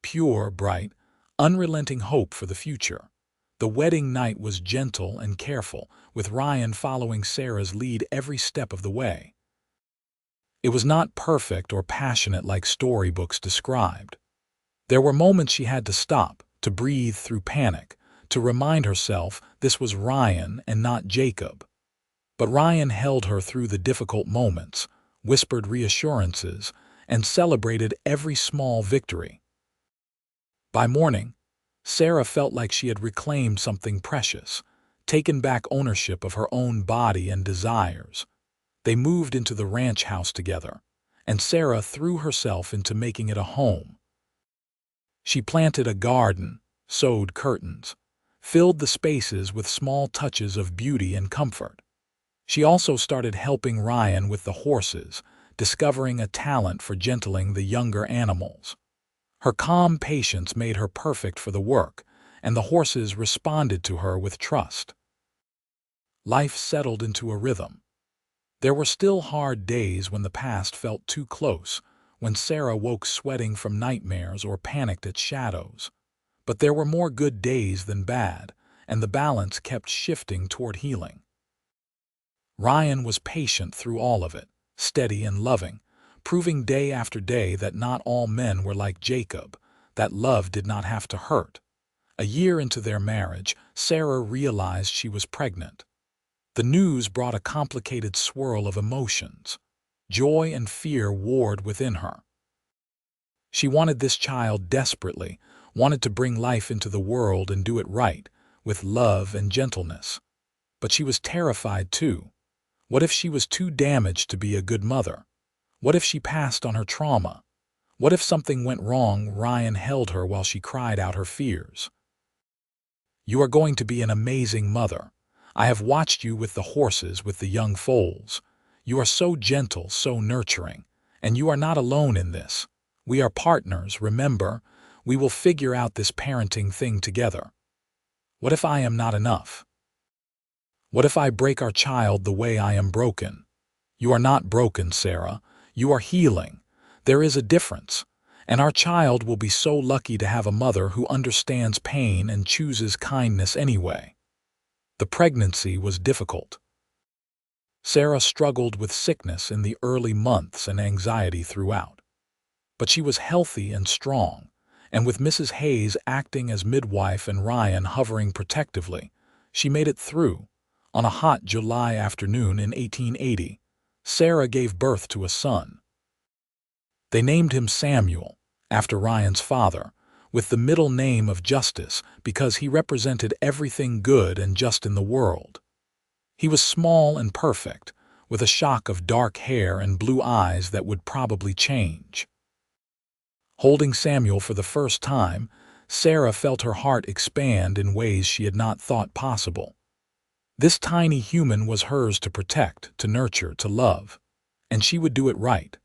Pure, bright, unrelenting hope for the future. The wedding night was gentle and careful, with Ryan following Sarah's lead every step of the way. It was not perfect or passionate like storybooks described. There were moments she had to stop, to breathe through panic, to remind herself this was Ryan and not Jacob. But Ryan held her through the difficult moments, whispered reassurances, and celebrated every small victory. By morning, Sarah felt like she had reclaimed something precious, taken back ownership of her own body and desires. They moved into the ranch house together, and Sarah threw herself into making it a home. She planted a garden, sewed curtains, filled the spaces with small touches of beauty and comfort. She also started helping Ryan with the horses, discovering a talent for gentling the younger animals. Her calm patience made her perfect for the work, and the horses responded to her with trust. Life settled into a rhythm. There were still hard days when the past felt too close, when Sarah woke sweating from nightmares or panicked at shadows. But there were more good days than bad, and the balance kept shifting toward healing. Ryan was patient through all of it, steady and loving, proving day after day that not all men were like Jacob, that love did not have to hurt. A year into their marriage, Sarah realized she was pregnant. The news brought a complicated swirl of emotions. Joy and fear warred within her. She wanted this child desperately, wanted to bring life into the world and do it right, with love and gentleness. But she was terrified too. What if she was too damaged to be a good mother? What if she passed on her trauma? What if something went wrong? Ryan held her while she cried out her fears. "You are going to be an amazing mother. I have watched you with the horses, with the young foals. You are so gentle, so nurturing, and you are not alone in this. We are partners, remember? We will figure out this parenting thing together. What if I am not enough? What if I break our child the way I am broken? You are not broken, Sarah. You are healing. There is a difference, and our child will be so lucky to have a mother who understands pain and chooses kindness anyway." The pregnancy was difficult. Sarah struggled with sickness in the early months and anxiety throughout. But she was healthy and strong, and with Mrs. Hayes acting as midwife and Ryan hovering protectively, she made it through. On a hot July afternoon in 1880, Sarah gave birth to a son. They named him Samuel, after Ryan's father, with the middle name of Justice because he represented everything good and just in the world. He was small and perfect, with a shock of dark hair and blue eyes that would probably change. Holding Samuel for the first time, Sarah felt her heart expand in ways she had not thought possible. This tiny human was hers to protect, to nurture, to love, and she would do it right.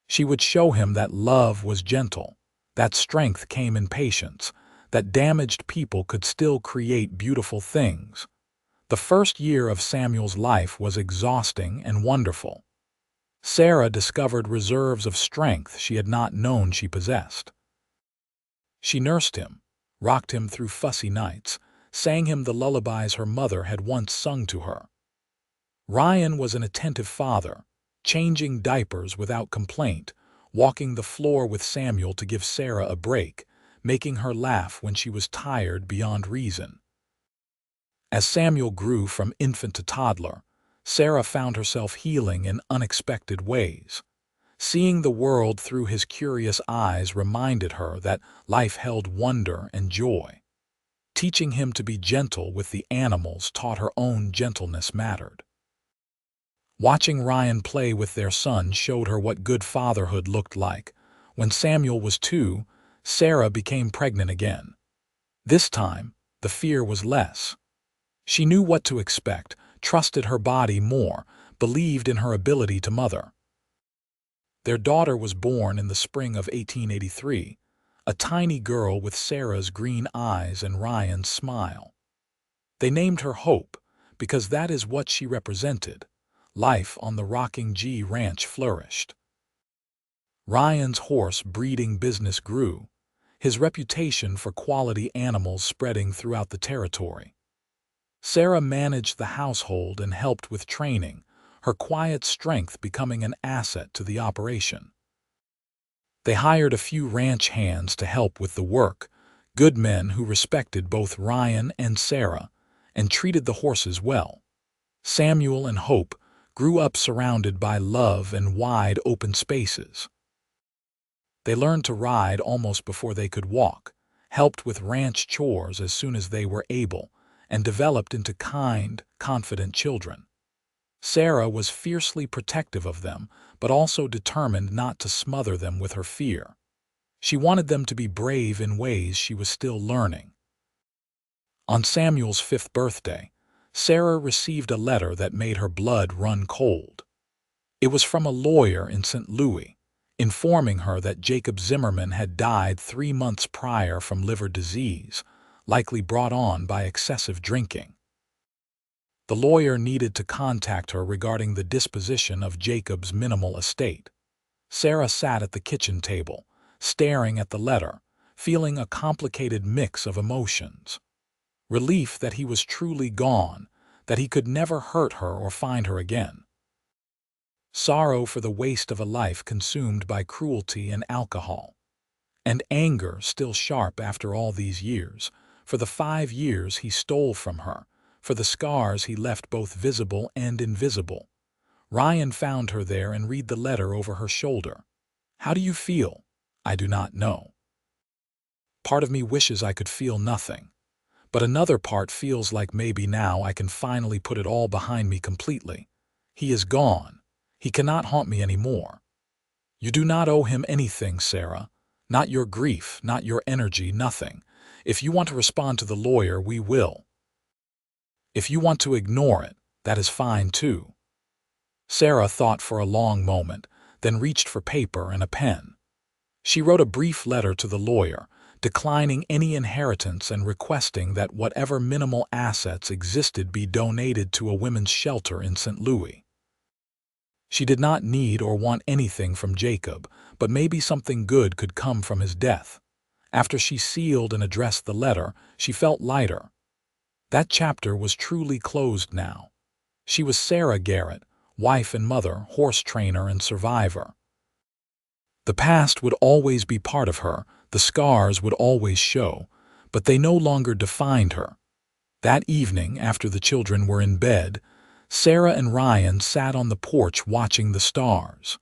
She would show him that love was gentle, that strength came in patience, that damaged people could still create beautiful things. The first year of Samuel's life was exhausting and wonderful. Sarah discovered reserves of strength she had not known she possessed. She nursed him, rocked him through fussy nights, sang him the lullabies her mother had once sung to her. Ryan was an attentive father, changing diapers without complaint, walking the floor with Samuel to give Sarah a break, making her laugh when she was tired beyond reason. As Samuel grew from infant to toddler, Sarah found herself healing in unexpected ways. Seeing the world through his curious eyes reminded her that life held wonder and joy. Teaching him to be gentle with the animals taught her own gentleness mattered. Watching Ryan play with their son showed her what good fatherhood looked like. When Samuel was 2, Sarah became pregnant again. This time, the fear was less. She knew what to expect, trusted her body more, believed in her ability to mother. Their daughter was born in the spring of 1883, a tiny girl with Sarah's green eyes and Ryan's smile. They named her Hope because that is what she represented. Life on the Rocking G Ranch flourished. Ryan's horse breeding business grew, his reputation for quality animals spreading throughout the territory. Sarah managed the household and helped with training, her quiet strength becoming an asset to the operation. They hired a few ranch hands to help with the work, good men who respected both Ryan and Sarah and treated the horses well. Samuel and Hope grew up surrounded by love and wide open spaces. They learned to ride almost before they could walk, helped with ranch chores as soon as they were able, and developed into kind, confident children. Sarah was fiercely protective of them, but also determined not to smother them with her fear. She wanted them to be brave in ways she was still learning. On Samuel's 5th birthday, Sarah received a letter that made her blood run cold. It was from a lawyer in St. Louis, informing her that Jacob Zimmerman had died 3 months prior from liver disease, likely brought on by excessive drinking. The lawyer needed to contact her regarding the disposition of Jacob's minimal estate. Sarah sat at the kitchen table, staring at the letter, feeling a complicated mix of emotions. Relief that he was truly gone, that he could never hurt her or find her again. Sorrow for the waste of a life consumed by cruelty and alcohol. And anger still sharp after all these years, for the 5 years he stole from her, for the scars he left both visible and invisible. Ryan found her there and read the letter over her shoulder. "How do you feel?" "I do not know. Part of me wishes I could feel nothing, but another part feels like maybe now I can finally put it all behind me completely. He is gone. He cannot haunt me anymore." You do not owe him anything, Sarah. Not your grief, not your energy, nothing. If you want to respond to the lawyer, we will. If you want to ignore it, that is fine too. Sarah thought for a long moment, then reached for paper and a pen. She wrote a brief letter to the lawyer, declining any inheritance and requesting that whatever minimal assets existed be donated to a women's shelter in St. Louis. She did not need or want anything from Jacob, but maybe something good could come from his death. After she sealed and addressed the letter, she felt lighter. That chapter was truly closed now. She was Sarah Garrett, wife and mother, horse trainer and survivor. The past would always be part of her, the scars would always show, but they no longer defined her. That evening, after the children were in bed, Sarah and Ryan sat on the porch watching the stars.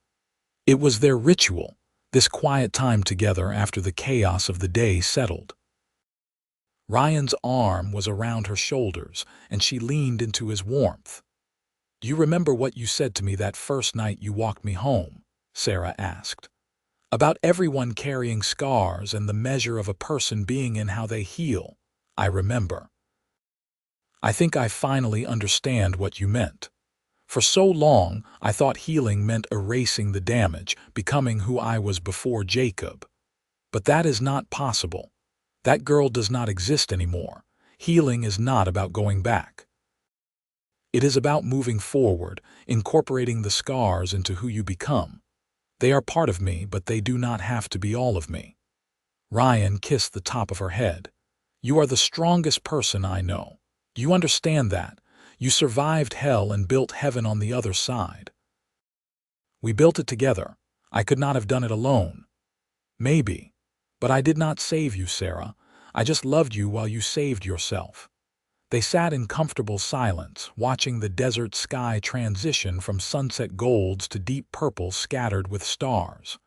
It was their ritual, this quiet time together after the chaos of the day settled. Ryan's arm was around her shoulders, and she leaned into his warmth. "Do you remember what you said to me that first night you walked me home?" Sarah asked. "About everyone carrying scars and the measure of a person being in how they heal." "I remember. I think I finally understand what you meant. For so long, I thought healing meant erasing the damage, becoming who I was before Jacob. But that is not possible. That girl does not exist anymore. Healing is not about going back. It is about moving forward, incorporating the scars into who you become. They are part of me, but they do not have to be all of me." Ryan kissed the top of her head. "You are the strongest person I know. You understand that. You survived hell and built heaven on the other side. We built it together. I could not have done it alone. Maybe. But I did not save you, Sarah. I just loved you while you saved yourself." They sat in comfortable silence, watching the desert sky transition from sunset golds to deep purple scattered with stars.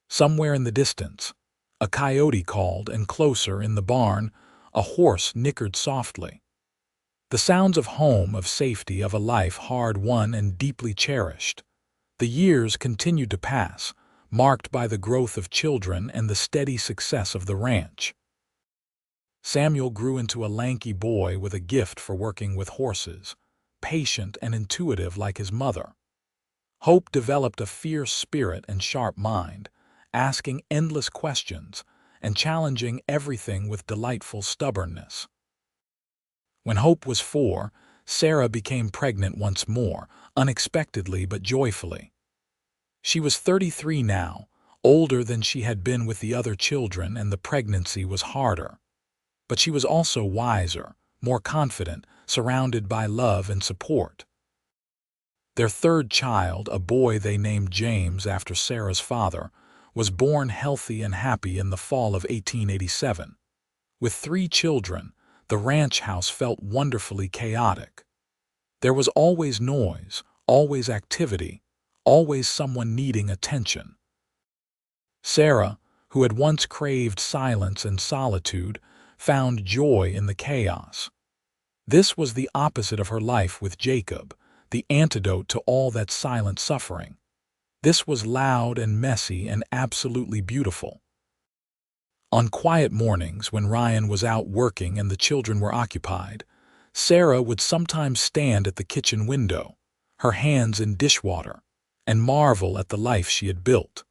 Somewhere in the distance, a coyote called, and closer in the barn, a horse nickered softly. The sounds of home, of safety, of a life hard-won and deeply cherished. The years continued to pass, marked by the growth of children and the steady success of the ranch. Samuel grew into a lanky boy with a gift for working with horses, patient and intuitive like his mother. Hope developed a fierce spirit and sharp mind, asking endless questions and challenging everything with delightful stubbornness. When Hope was 4, Sarah became pregnant once more, unexpectedly but joyfully. She was 33 now, older than she had been with the other children, and the pregnancy was harder. But she was also wiser, more confident, surrounded by love and support. Their third child, a boy they named James after Sarah's father, was born healthy and happy in the fall of 1887. With 3 children, the ranch house felt wonderfully chaotic. There was always noise, always activity, always someone needing attention. Sarah, who had once craved silence and solitude, found joy in the chaos. This was the opposite of her life with Jacob, the antidote to all that silent suffering. This was loud and messy and absolutely beautiful. On quiet mornings, when Ryan was out working and the children were occupied, Sarah would sometimes stand at the kitchen window, her hands in dishwater, and marvel at the life she had built.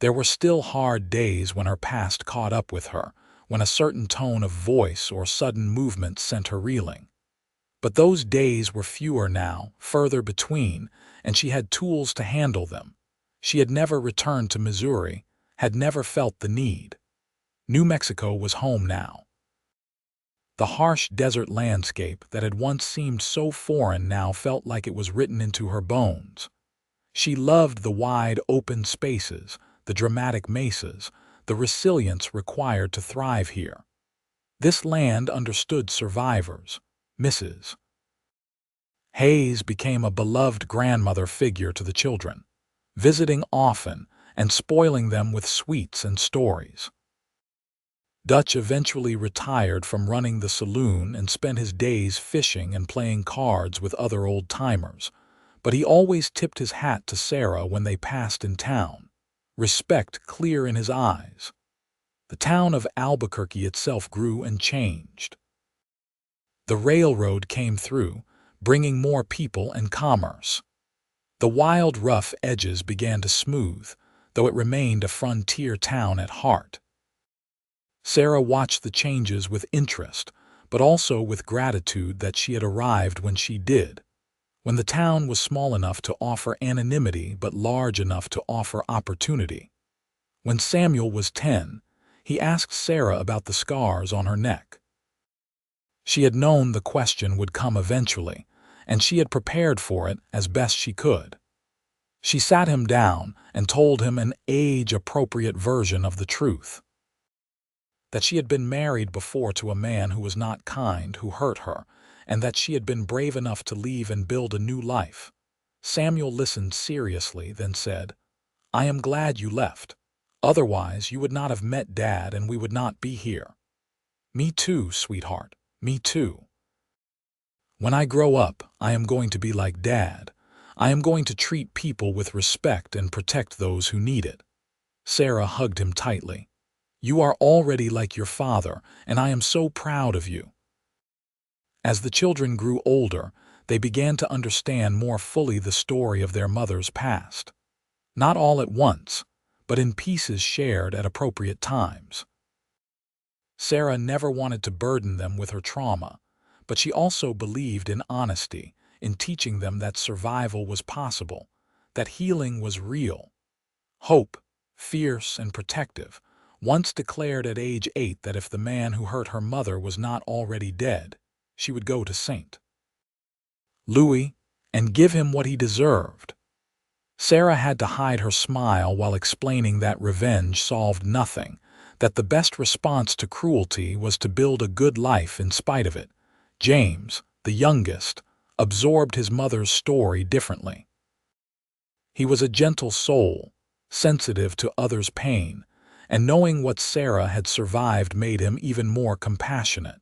There were still hard days when her past caught up with her, when a certain tone of voice or sudden movement sent her reeling. But those days were fewer now, further between, and she had tools to handle them. She had never returned to Missouri, had never felt the need. New Mexico was home now. The harsh desert landscape that had once seemed so foreign now felt like it was written into her bones. She loved the wide, open spaces, the dramatic mesas, the resilience required to thrive here. This land understood survivors. Mrs. Hayes became a beloved grandmother figure to the children, visiting often and spoiling them with sweets and stories. Dutch eventually retired from running the saloon and spent his days fishing and playing cards with other old-timers, but he always tipped his hat to Sarah when they passed in town, respect clear in his eyes. The town of Albuquerque itself grew and changed. The railroad came through, bringing more people and commerce. The wild, rough edges began to smooth, though it remained a frontier town at heart. Sarah watched the changes with interest, but also with gratitude that she had arrived when she did, when the town was small enough to offer anonymity but large enough to offer opportunity. When Samuel was 10, he asked Sarah about the scars on her neck. She had known the question would come eventually, and she had prepared for it as best she could. She sat him down and told him an age-appropriate version of the truth. That she had been married before to a man who was not kind, who hurt her, and that she had been brave enough to leave and build a new life. Samuel listened seriously, then said, "I am glad you left. Otherwise, you would not have met Dad and we would not be here." "Me too, sweetheart. Me too. When I grow up, I am going to be like Dad. I am going to treat people with respect and protect those who need it." Sarah hugged him tightly. "You are already like your father, and I am so proud of you." As the children grew older, they began to understand more fully the story of their mother's past. Not all at once, but in pieces shared at appropriate times. Sarah never wanted to burden them with her trauma, but she also believed in honesty, in teaching them that survival was possible, that healing was real. Hope, fierce and protective, once declared at age 8 that if the man who hurt her mother was not already dead, she would go to St. Louis and give him what he deserved. Sarah had to hide her smile while explaining that revenge solved nothing, that the best response to cruelty was to build a good life in spite of it. James, the youngest, absorbed his mother's story differently. He was a gentle soul, sensitive to others' pain, and knowing what Sarah had survived made him even more compassionate.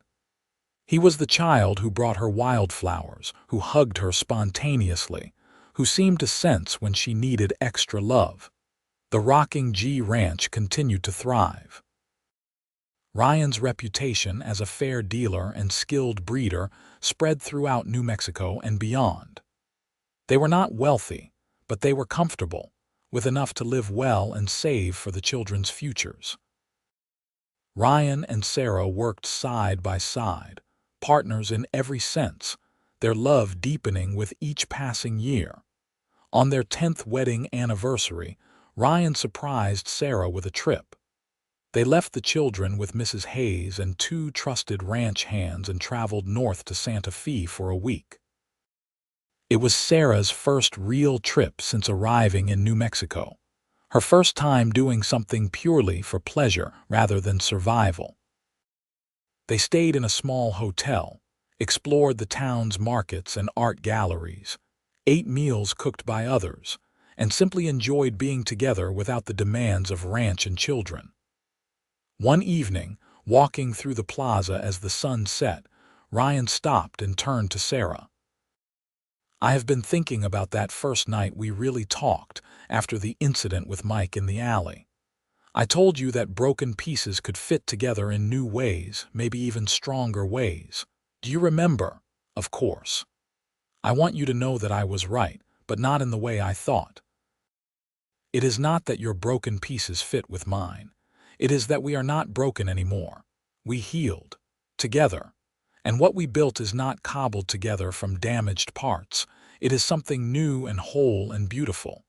He was the child who brought her wildflowers, who hugged her spontaneously, who seemed to sense when she needed extra love. The Rocking G Ranch continued to thrive. Ryan's reputation as a fair dealer and skilled breeder spread throughout New Mexico and beyond. They were not wealthy, but they were comfortable, with enough to live well and save for the children's futures. Ryan and Sarah worked side by side, partners in every sense, their love deepening with each passing year. On their 10th wedding anniversary, Ryan surprised Sarah with a trip. They left the children with Mrs. Hayes and 2 trusted ranch hands and traveled north to Santa Fe for a week. It was Sarah's first real trip since arriving in New Mexico, her first time doing something purely for pleasure rather than survival. They stayed in a small hotel, explored the town's markets and art galleries, ate meals cooked by others, and simply enjoyed being together without the demands of ranch and children. One evening, walking through the plaza as the sun set, Ryan stopped and turned to Sarah. "I have been thinking about that first night we really talked after the incident with Mike in the alley. I told you that broken pieces could fit together in new ways, maybe even stronger ways. Do you remember?" "Of course. I want you to know that I was right, but not in the way I thought. It is not that your broken pieces fit with mine. It is that we are not broken anymore. We healed. Together. And what we built is not cobbled together from damaged parts. It is something new and whole and beautiful."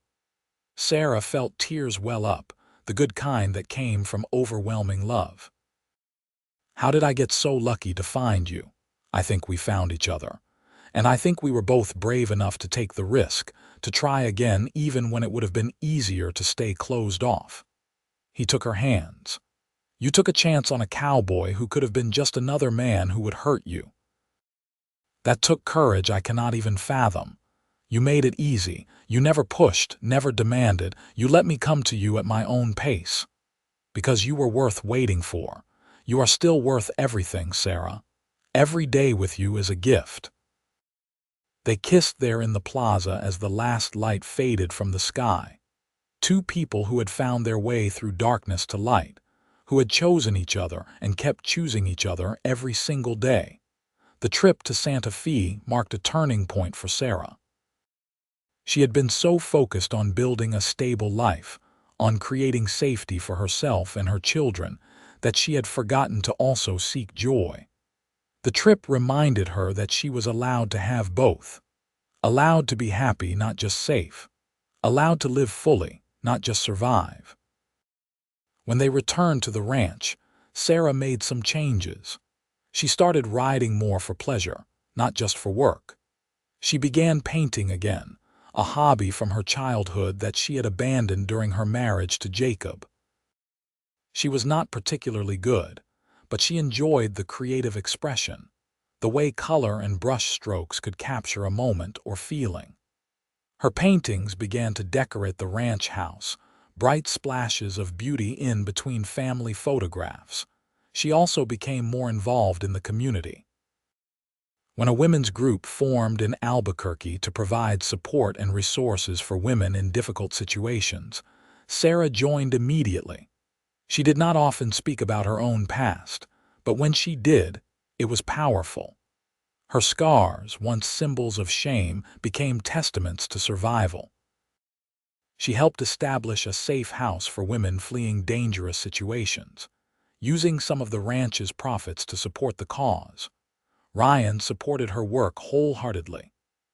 Sarah felt tears well up, the good kind that came from overwhelming love. "How did I get so lucky to find you? I think we found each other. And I think we were both brave enough to take the risk, to try again even when it would have been easier to stay closed off." He took her hands. "You took a chance on a cowboy who could have been just another man who would hurt you. That took courage I cannot even fathom. You made it easy. You never pushed, never demanded. You let me come to you at my own pace. Because you were worth waiting for. You are still worth everything, Sarah. Every day with you is a gift." They kissed there in the plaza as the last light faded from the sky. 2 people who had found their way through darkness to light, who had chosen each other and kept choosing each other every single day. The trip to Santa Fe marked a turning point for Sarah. She had been so focused on building a stable life, on creating safety for herself and her children, that she had forgotten to also seek joy. The trip reminded her that she was allowed to have both. Allowed to be happy, not just safe. Allowed to live fully, not just survive. When they returned to the ranch, Sarah made some changes. She started riding more for pleasure, not just for work. She began painting again, a hobby from her childhood that she had abandoned during her marriage to Jacob. She was not particularly good, but she enjoyed the creative expression, the way color and brush strokes could capture a moment or feeling. Her paintings began to decorate the ranch house, bright splashes of beauty in between family photographs. She also became more involved in the community. When a women's group formed in Albuquerque to provide support and resources for women in difficult situations, Sarah joined immediately. She did not often speak about her own past, but when she did, it was powerful. Her scars, once symbols of shame, became testaments to survival. She helped establish a safe house for women fleeing dangerous situations, using some of the ranch's profits to support the cause. Ryan supported her work wholeheartedly,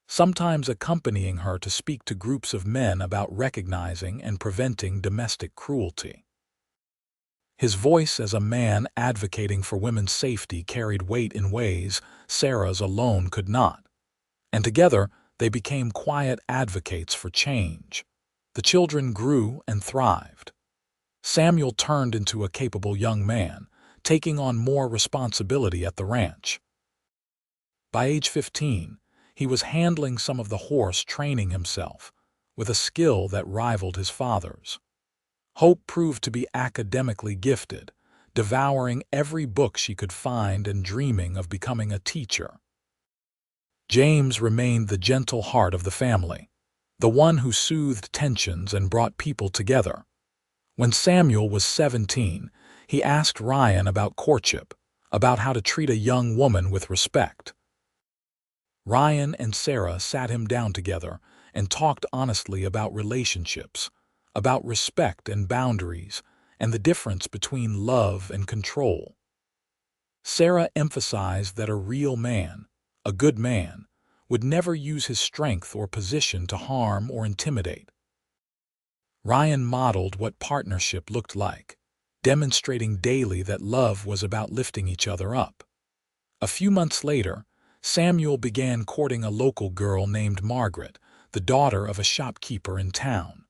sometimes accompanying her to speak to groups of men about recognizing and preventing domestic cruelty. His voice as a man advocating for women's safety carried weight in ways Sarah's alone could not, and together they became quiet advocates for change. The children grew and thrived. Samuel turned into a capable young man, taking on more responsibility at the ranch. By age 15, he was handling some of the horse training himself, with a skill that rivaled his father's. Hope proved to be academically gifted, devouring every book she could find and dreaming of becoming a teacher. James remained the gentle heart of the family, the one who soothed tensions and brought people together. When Samuel was 17, he asked Ryan about courtship, about how to treat a young woman with respect. Ryan and Sarah sat him down together and talked honestly about relationships, about respect and boundaries, and the difference between love and control. Sarah emphasized that a real man, a good man, would never use his strength or position to harm or intimidate. Ryan modeled what partnership looked like, demonstrating daily that love was about lifting each other up. A few months later, Samuel began courting a local girl named Margaret, the daughter of a shopkeeper in town.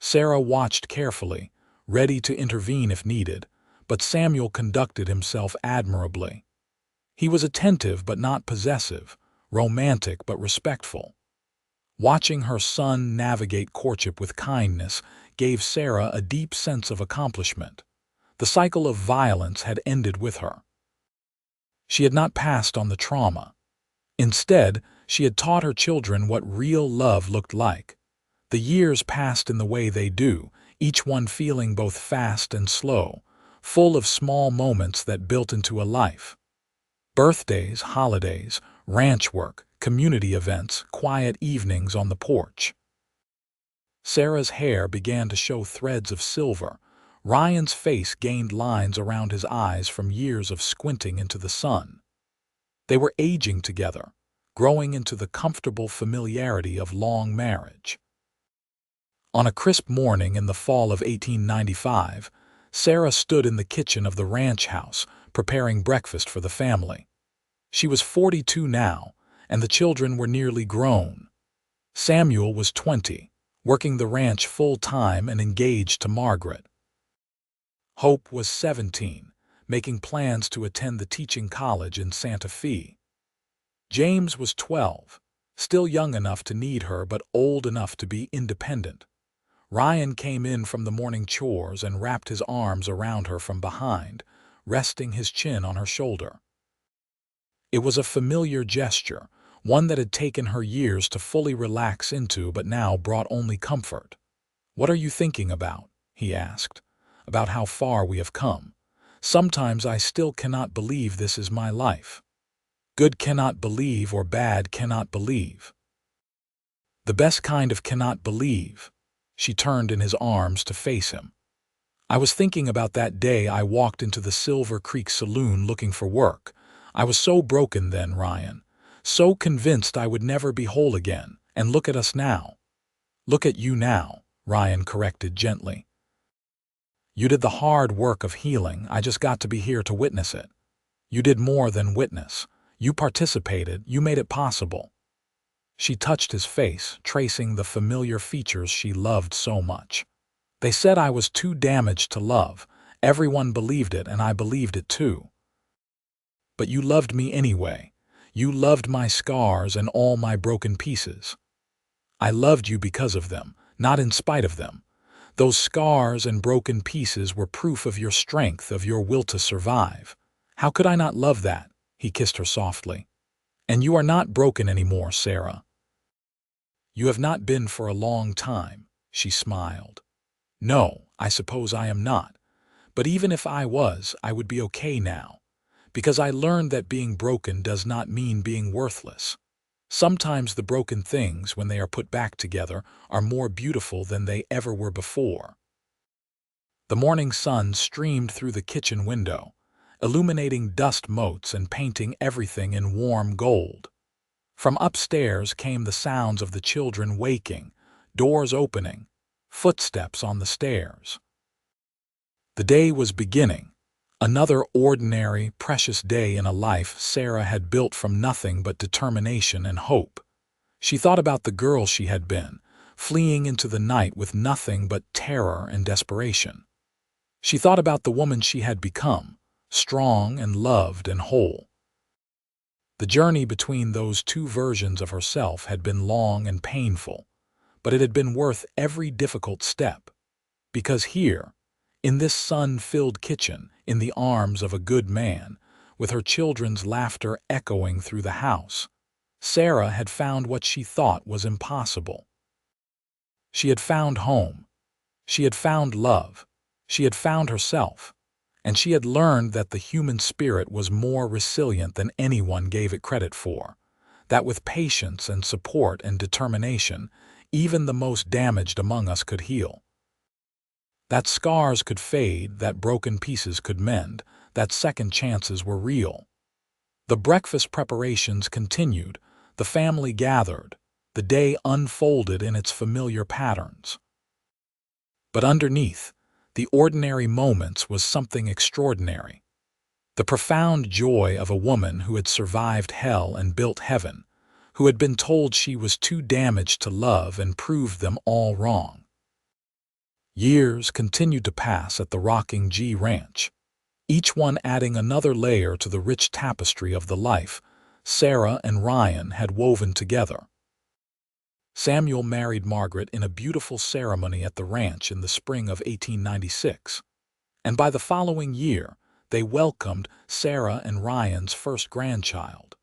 Sarah watched carefully, ready to intervene if needed, but Samuel conducted himself admirably. He was attentive but not possessive, romantic but respectful. Watching her son navigate courtship with kindness gave Sarah a deep sense of accomplishment. The cycle of violence had ended with her. She had not passed on the trauma. Instead, she had taught her children what real love looked like. The years passed in the way they do, each one feeling both fast and slow, full of small moments that built into a life. Birthdays, holidays, ranch work, community events, quiet evenings on the porch. Sarah's hair began to show threads of silver. Ryan's face gained lines around his eyes from years of squinting into the sun. They were aging together, growing into the comfortable familiarity of long marriage. On a crisp morning in the fall of 1895, Sarah stood in the kitchen of the ranch house, preparing breakfast for the family. She was 42 now, and the children were nearly grown. Samuel was 20, working the ranch full-time and engaged to Margaret. Hope was 17, making plans to attend the teaching college in Santa Fe. James was 12, still young enough to need her but old enough to be independent. Ryan came in from the morning chores and wrapped his arms around her from behind, resting his chin on her shoulder. It was a familiar gesture, one that had taken her years to fully relax into but now brought only comfort. "What are you thinking about?" he asked. "About how far we have come. Sometimes I still cannot believe this is my life. Good cannot believe or bad cannot believe. The best kind of cannot believe." She turned in his arms to face him. "I was thinking about that day I walked into the Silver Creek saloon looking for work. I was so broken then, Ryan. So convinced I would never be whole again, and look at us now." "Look at you now," Ryan corrected gently. "You did the hard work of healing, I just got to be here to witness it. You did more than witness. You participated, you made it possible. She touched his face, tracing the familiar features she loved so much. They said I was too damaged to love. Everyone believed it, and I believed it too. But you loved me anyway. You loved my scars and all my broken pieces. I loved you because of them, not in spite of them. Those scars and broken pieces were proof of your strength, of your will to survive. How could I not love that? He kissed her softly. And you are not broken anymore, Sarah. You have not been for a long time, she smiled. No, I suppose I am not. But even if I was, I would be okay now. Because I learned that being broken does not mean being worthless. Sometimes the broken things, when they are put back together, are more beautiful than they ever were before. The morning sun streamed through the kitchen window, illuminating dust motes and painting everything in warm gold. From upstairs came the sounds of the children waking, doors opening, footsteps on the stairs. The day was beginning, another ordinary, precious day in a life Sarah had built from nothing but determination and hope. She thought about the girl she had been, fleeing into the night with nothing but terror and desperation. She thought about the woman she had become, strong and loved and whole. The journey between those two versions of herself had been long and painful, but it had been worth every difficult step. Because here, in this sun-filled kitchen, in the arms of a good man, with her children's laughter echoing through the house, Sarah had found what she thought was impossible. She had found home. She had found love. She had found herself. And she had learned that the human spirit was more resilient than anyone gave it credit for, that with patience and support and determination, even the most damaged among us could heal. That scars could fade, that broken pieces could mend, that second chances were real. The breakfast preparations continued, the family gathered, the day unfolded in its familiar patterns. But underneath the ordinary moments was something extraordinary. The profound joy of a woman who had survived hell and built heaven, who had been told she was too damaged to love and proved them all wrong. Years continued to pass at the Rocking G Ranch, each one adding another layer to the rich tapestry of the life Sarah and Ryan had woven together. Samuel married Margaret in a beautiful ceremony at the ranch in the spring of 1896, and by the following year they welcomed Sarah and Ryan's first grandchild,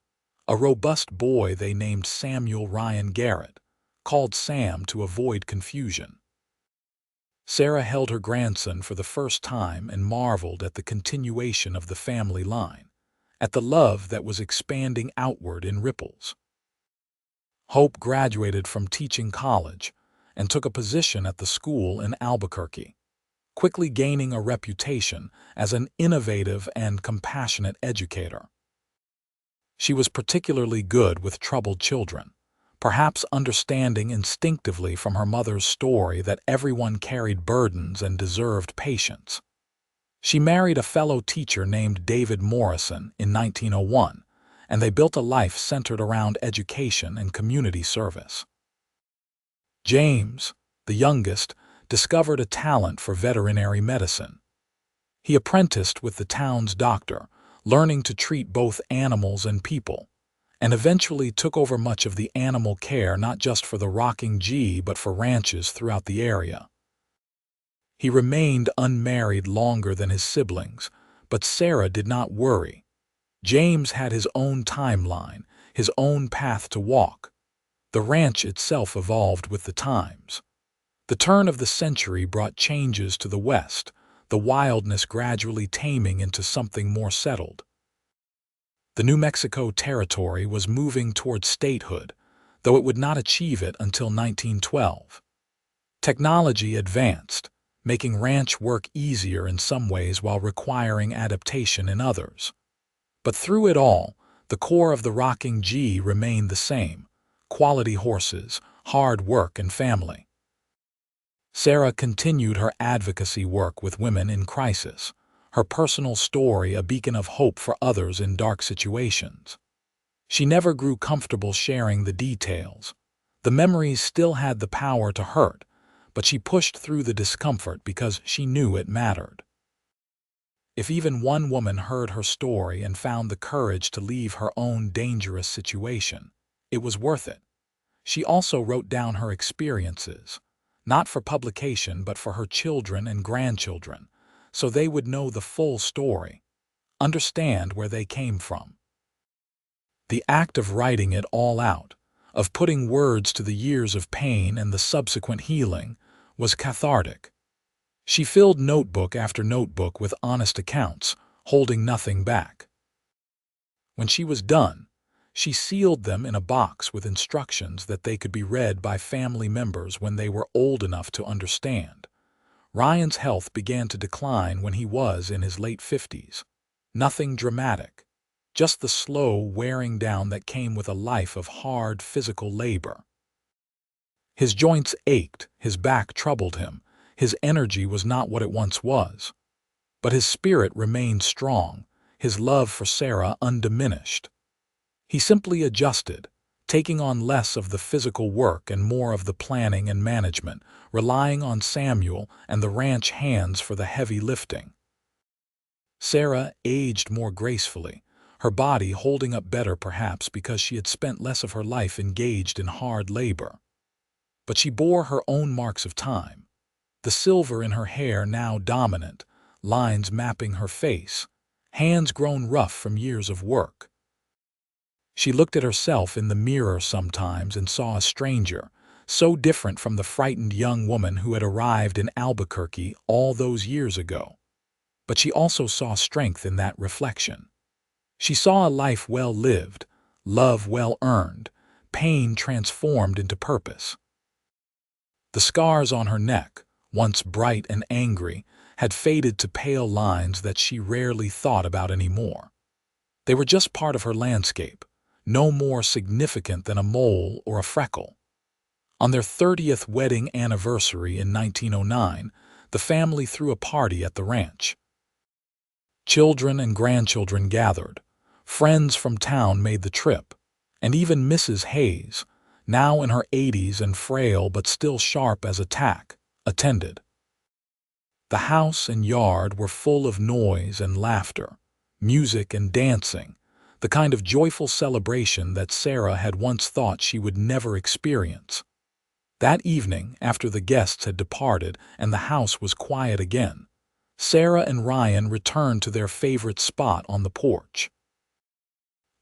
a robust boy they named Samuel Ryan Garrett, called Sam to avoid confusion. Sarah held her grandson for the first time and marveled at the continuation of the family line, at the love that was expanding outward in ripples. Hope graduated from teaching college and took a position at the school in Albuquerque, quickly gaining a reputation as an innovative and compassionate educator. She was particularly good with troubled children, perhaps understanding instinctively from her mother's story that everyone carried burdens and deserved patience. She married a fellow teacher named David Morrison in 1901, and they built a life centered around education and community service. James, the youngest, discovered a talent for veterinary medicine. He apprenticed with the town's doctor, learning to treat both animals and people, and eventually took over much of the animal care not just for the Rocking G but for ranches throughout the area. He remained unmarried longer than his siblings, but Sarah did not worry. James had his own timeline, his own path to walk. The ranch itself evolved with the times. The turn of the century brought changes to the West, the wildness gradually taming into something more settled. The New Mexico Territory was moving toward statehood, though it would not achieve it until 1912. Technology advanced, making ranch work easier in some ways while requiring adaptation in others. But through it all, the core of the Rocking G remained the same: quality horses, hard work, and family. Sarah continued her advocacy work with women in crisis, her personal story a beacon of hope for others in dark situations. She never grew comfortable sharing the details. The memories still had the power to hurt, but she pushed through the discomfort because she knew it mattered. If even one woman heard her story and found the courage to leave her own dangerous situation, it was worth it. She also wrote down her experiences, not for publication but for her children and grandchildren, so they would know the full story, understand where they came from. The act of writing it all out, of putting words to the years of pain and the subsequent healing, was cathartic. She filled notebook after notebook with honest accounts, holding nothing back. When she was done, she sealed them in a box with instructions that they could be read by family members when they were old enough to understand. Ryan's health began to decline when he was in his late 50s. Nothing dramatic, just the slow wearing down that came with a life of hard physical labor. His joints ached, his back troubled him, his energy was not what it once was. But his spirit remained strong, his love for Sarah undiminished. He simply adjusted, taking on less of the physical work and more of the planning and management, relying on Samuel and the ranch hands for the heavy lifting. Sarah aged more gracefully, her body holding up better perhaps because she had spent less of her life engaged in hard labor. But she bore her own marks of time. The silver in her hair now dominant, lines mapping her face, hands grown rough from years of work. She looked at herself in the mirror sometimes and saw a stranger, so different from the frightened young woman who had arrived in Albuquerque all those years ago. But she also saw strength in that reflection. She saw a life well lived, love well earned, pain transformed into purpose. The scars on her neck, once bright and angry, had faded to pale lines that she rarely thought about anymore. They were just part of her landscape, no more significant than a mole or a freckle. On their 30th wedding anniversary in 1909, the family threw a party at the ranch. Children and grandchildren gathered, friends from town made the trip, and even Mrs. Hayes, now in her 80s and frail but still sharp as a tack, attended. The house and yard were full of noise and laughter, music and dancing, the kind of joyful celebration that Sarah had once thought she would never experience. That evening, after the guests had departed and the house was quiet again, Sarah and Ryan returned to their favorite spot on the porch.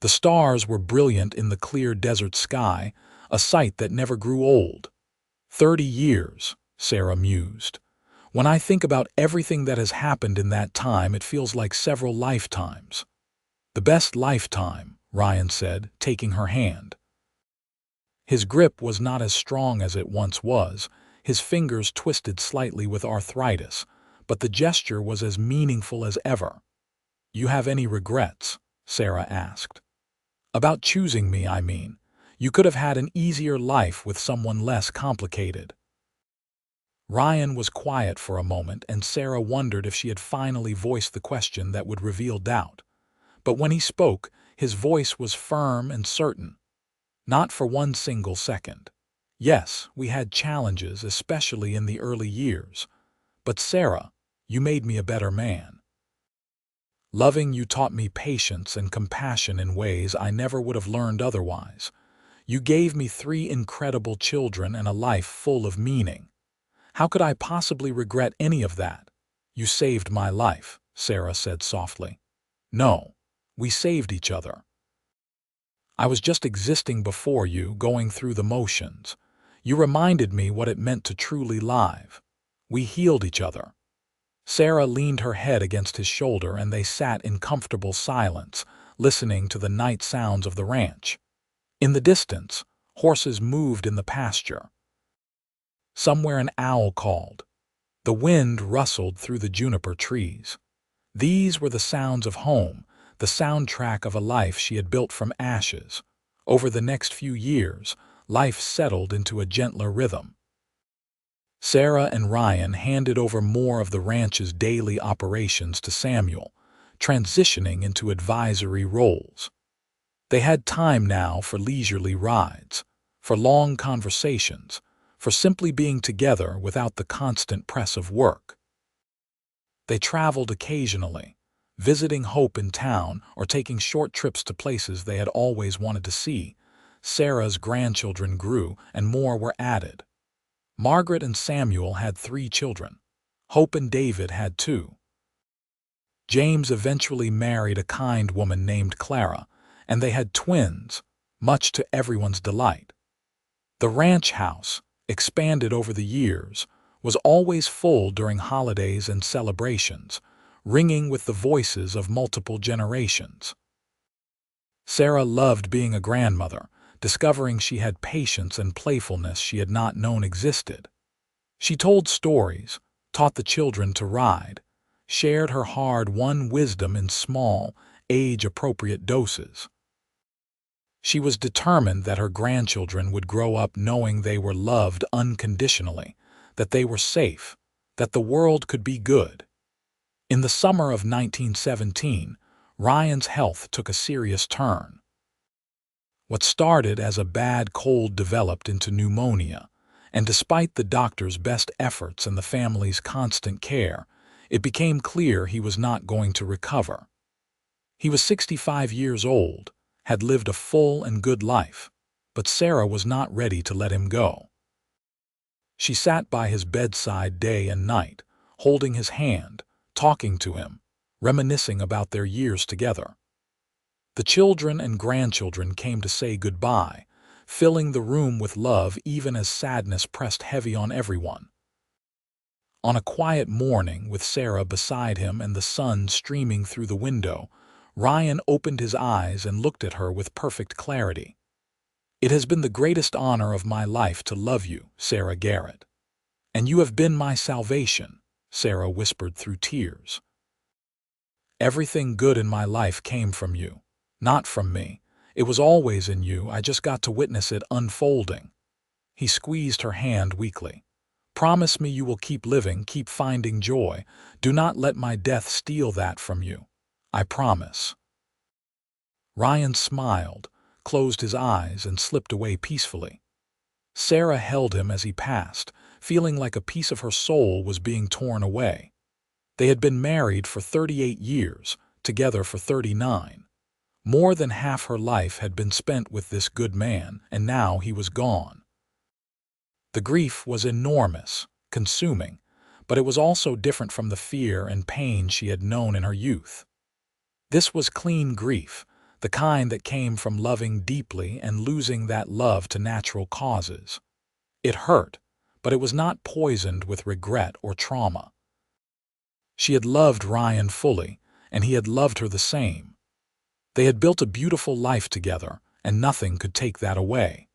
The stars were brilliant in the clear desert sky, a sight that never grew old. 30 years, Sarah mused. When I think about everything that has happened in that time, it feels like several lifetimes. The best lifetime, Ryan said, taking her hand. His grip was not as strong as it once was, his fingers twisted slightly with arthritis, but the gesture was as meaningful as ever. "You have any regrets?" Sarah asked. "About choosing me, I mean. You could have had an easier life with someone less complicated." Ryan was quiet for a moment, and Sarah wondered if she had finally voiced the question that would reveal doubt. But when he spoke, his voice was firm and certain. Not for one single second. "Yes, we had challenges, especially in the early years. But Sarah, you made me a better man. Loving you taught me patience and compassion in ways I never would have learned otherwise. You gave me 3 incredible children and a life full of meaning. How could I possibly regret any of that? You saved my life," Sarah said softly. "No, we saved each other. I was just existing before you, going through the motions. You reminded me what it meant to truly live. We healed each other." Sarah leaned her head against his shoulder and they sat in comfortable silence, listening to the night sounds of the ranch. In the distance, horses moved in the pasture. Somewhere an owl called. The wind rustled through the juniper trees. These were the sounds of home, the soundtrack of a life she had built from ashes. Over the next few years, life settled into a gentler rhythm. Sarah and Ryan handed over more of the ranch's daily operations to Samuel, transitioning into advisory roles. They had time now for leisurely rides, for long conversations, for simply being together without the constant press of work. They traveled occasionally, visiting Hope in town or taking short trips to places they had always wanted to see. Sarah's grandchildren grew and more were added. Margaret and Samuel had 3 children. Hope and David had 2. James eventually married a kind woman named Clara, and they had twins, much to everyone's delight. The ranch house, expanded over the years, was always full during holidays and celebrations, ringing with the voices of multiple generations. Sarah loved being a grandmother, discovering she had patience and playfulness she had not known existed. She told stories, taught the children to ride, shared her hard-won wisdom in small, age-appropriate doses. She was determined that her grandchildren would grow up knowing they were loved unconditionally, that they were safe, that the world could be good. In the summer of 1917, Ryan's health took a serious turn. What started as a bad cold developed into pneumonia, and despite the doctor's best efforts and the family's constant care, it became clear he was not going to recover. He was 65 years old, had lived a full and good life, but Sarah was not ready to let him go. She sat by his bedside day and night, holding his hand, talking to him, reminiscing about their years together. The children and grandchildren came to say goodbye, filling the room with love even as sadness pressed heavy on everyone. On a quiet morning with Sarah beside him and the sun streaming through the window, Ryan opened his eyes and looked at her with perfect clarity. "It has been the greatest honor of my life to love you, Sarah Garrett. And you have been my salvation," Sarah whispered through tears. "Everything good in my life came from you, not from me. It was always in you, I just got to witness it unfolding." He squeezed her hand weakly. "Promise me you will keep living, keep finding joy. Do not let my death steal that from you. I promise." Ryan smiled, closed his eyes, and slipped away peacefully. Sarah held him as he passed, feeling like a piece of her soul was being torn away. They had been married for 38 years, together for 39. More than half her life had been spent with this good man, and now he was gone. The grief was enormous, consuming, but it was also different from the fear and pain she had known in her youth. This was clean grief, the kind that came from loving deeply and losing that love to natural causes. It hurt, but it was not poisoned with regret or trauma. She had loved Ryan fully, and he had loved her the same. They had built a beautiful life together, and nothing could take that away.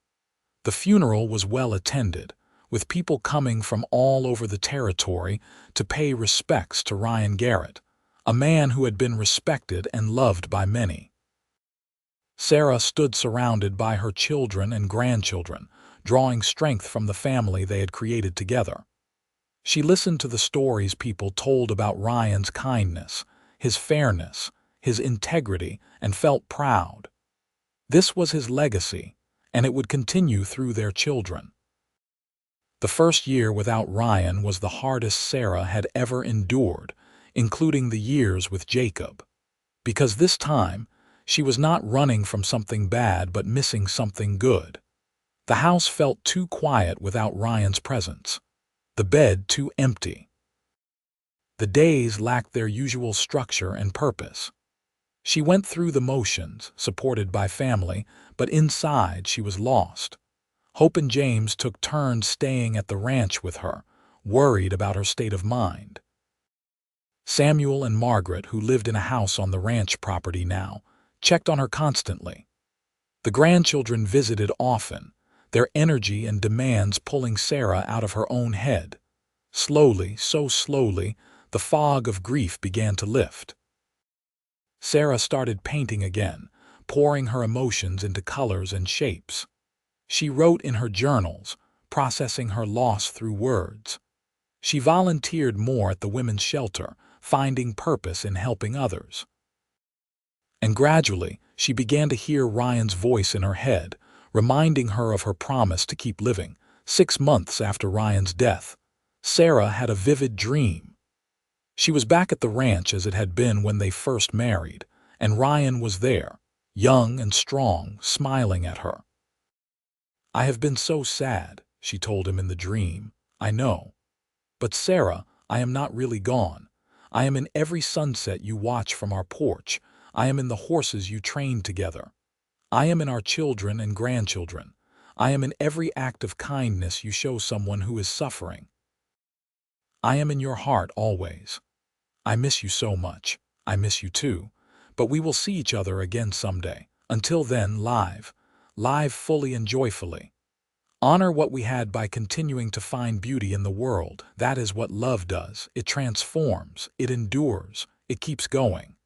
The funeral was well attended, with people coming from all over the territory to pay respects to Ryan Garrett, a man who had been respected and loved by many. Sarah stood surrounded by her children and grandchildren, drawing strength from the family they had created together. She listened to the stories people told about Ryan's kindness, his fairness, his integrity, and felt proud. This was his legacy, and it would continue through their children. The first year without Ryan was the hardest Sarah had ever endured, including the years with Jacob. Because this time, she was not running from something bad but missing something good. The house felt too quiet without Ryan's presence. The bed too empty. The days lacked their usual structure and purpose. She went through the motions, supported by family, but inside she was lost. Hope and James took turns staying at the ranch with her, worried about her state of mind. Samuel and Margaret, who lived in a house on the ranch property now, checked on her constantly. The grandchildren visited often, their energy and demands pulling Sarah out of her own head. Slowly, so slowly, the fog of grief began to lift. Sarah started painting again, pouring her emotions into colors and shapes. She wrote in her journals, processing her loss through words. She volunteered more at the women's shelter, finding purpose in helping others. And gradually, she began to hear Ryan's voice in her head, reminding her of her promise to keep living. 6 months after Ryan's death, Sarah had a vivid dream. She was back at the ranch as it had been when they first married, and Ryan was there, young and strong, smiling at her. "I have been so sad," she told him in the dream. "I know. But Sarah, I am not really gone. I am in every sunset you watch from our porch. I am in the horses you trained together. I am in our children and grandchildren. I am in every act of kindness you show someone who is suffering. I am in your heart always. I miss you so much. I miss you too. But we will see each other again someday. Until then, live fully and joyfully. Honor what we had by continuing to find beauty in the world. That is what love does. It transforms, it endures, it keeps going."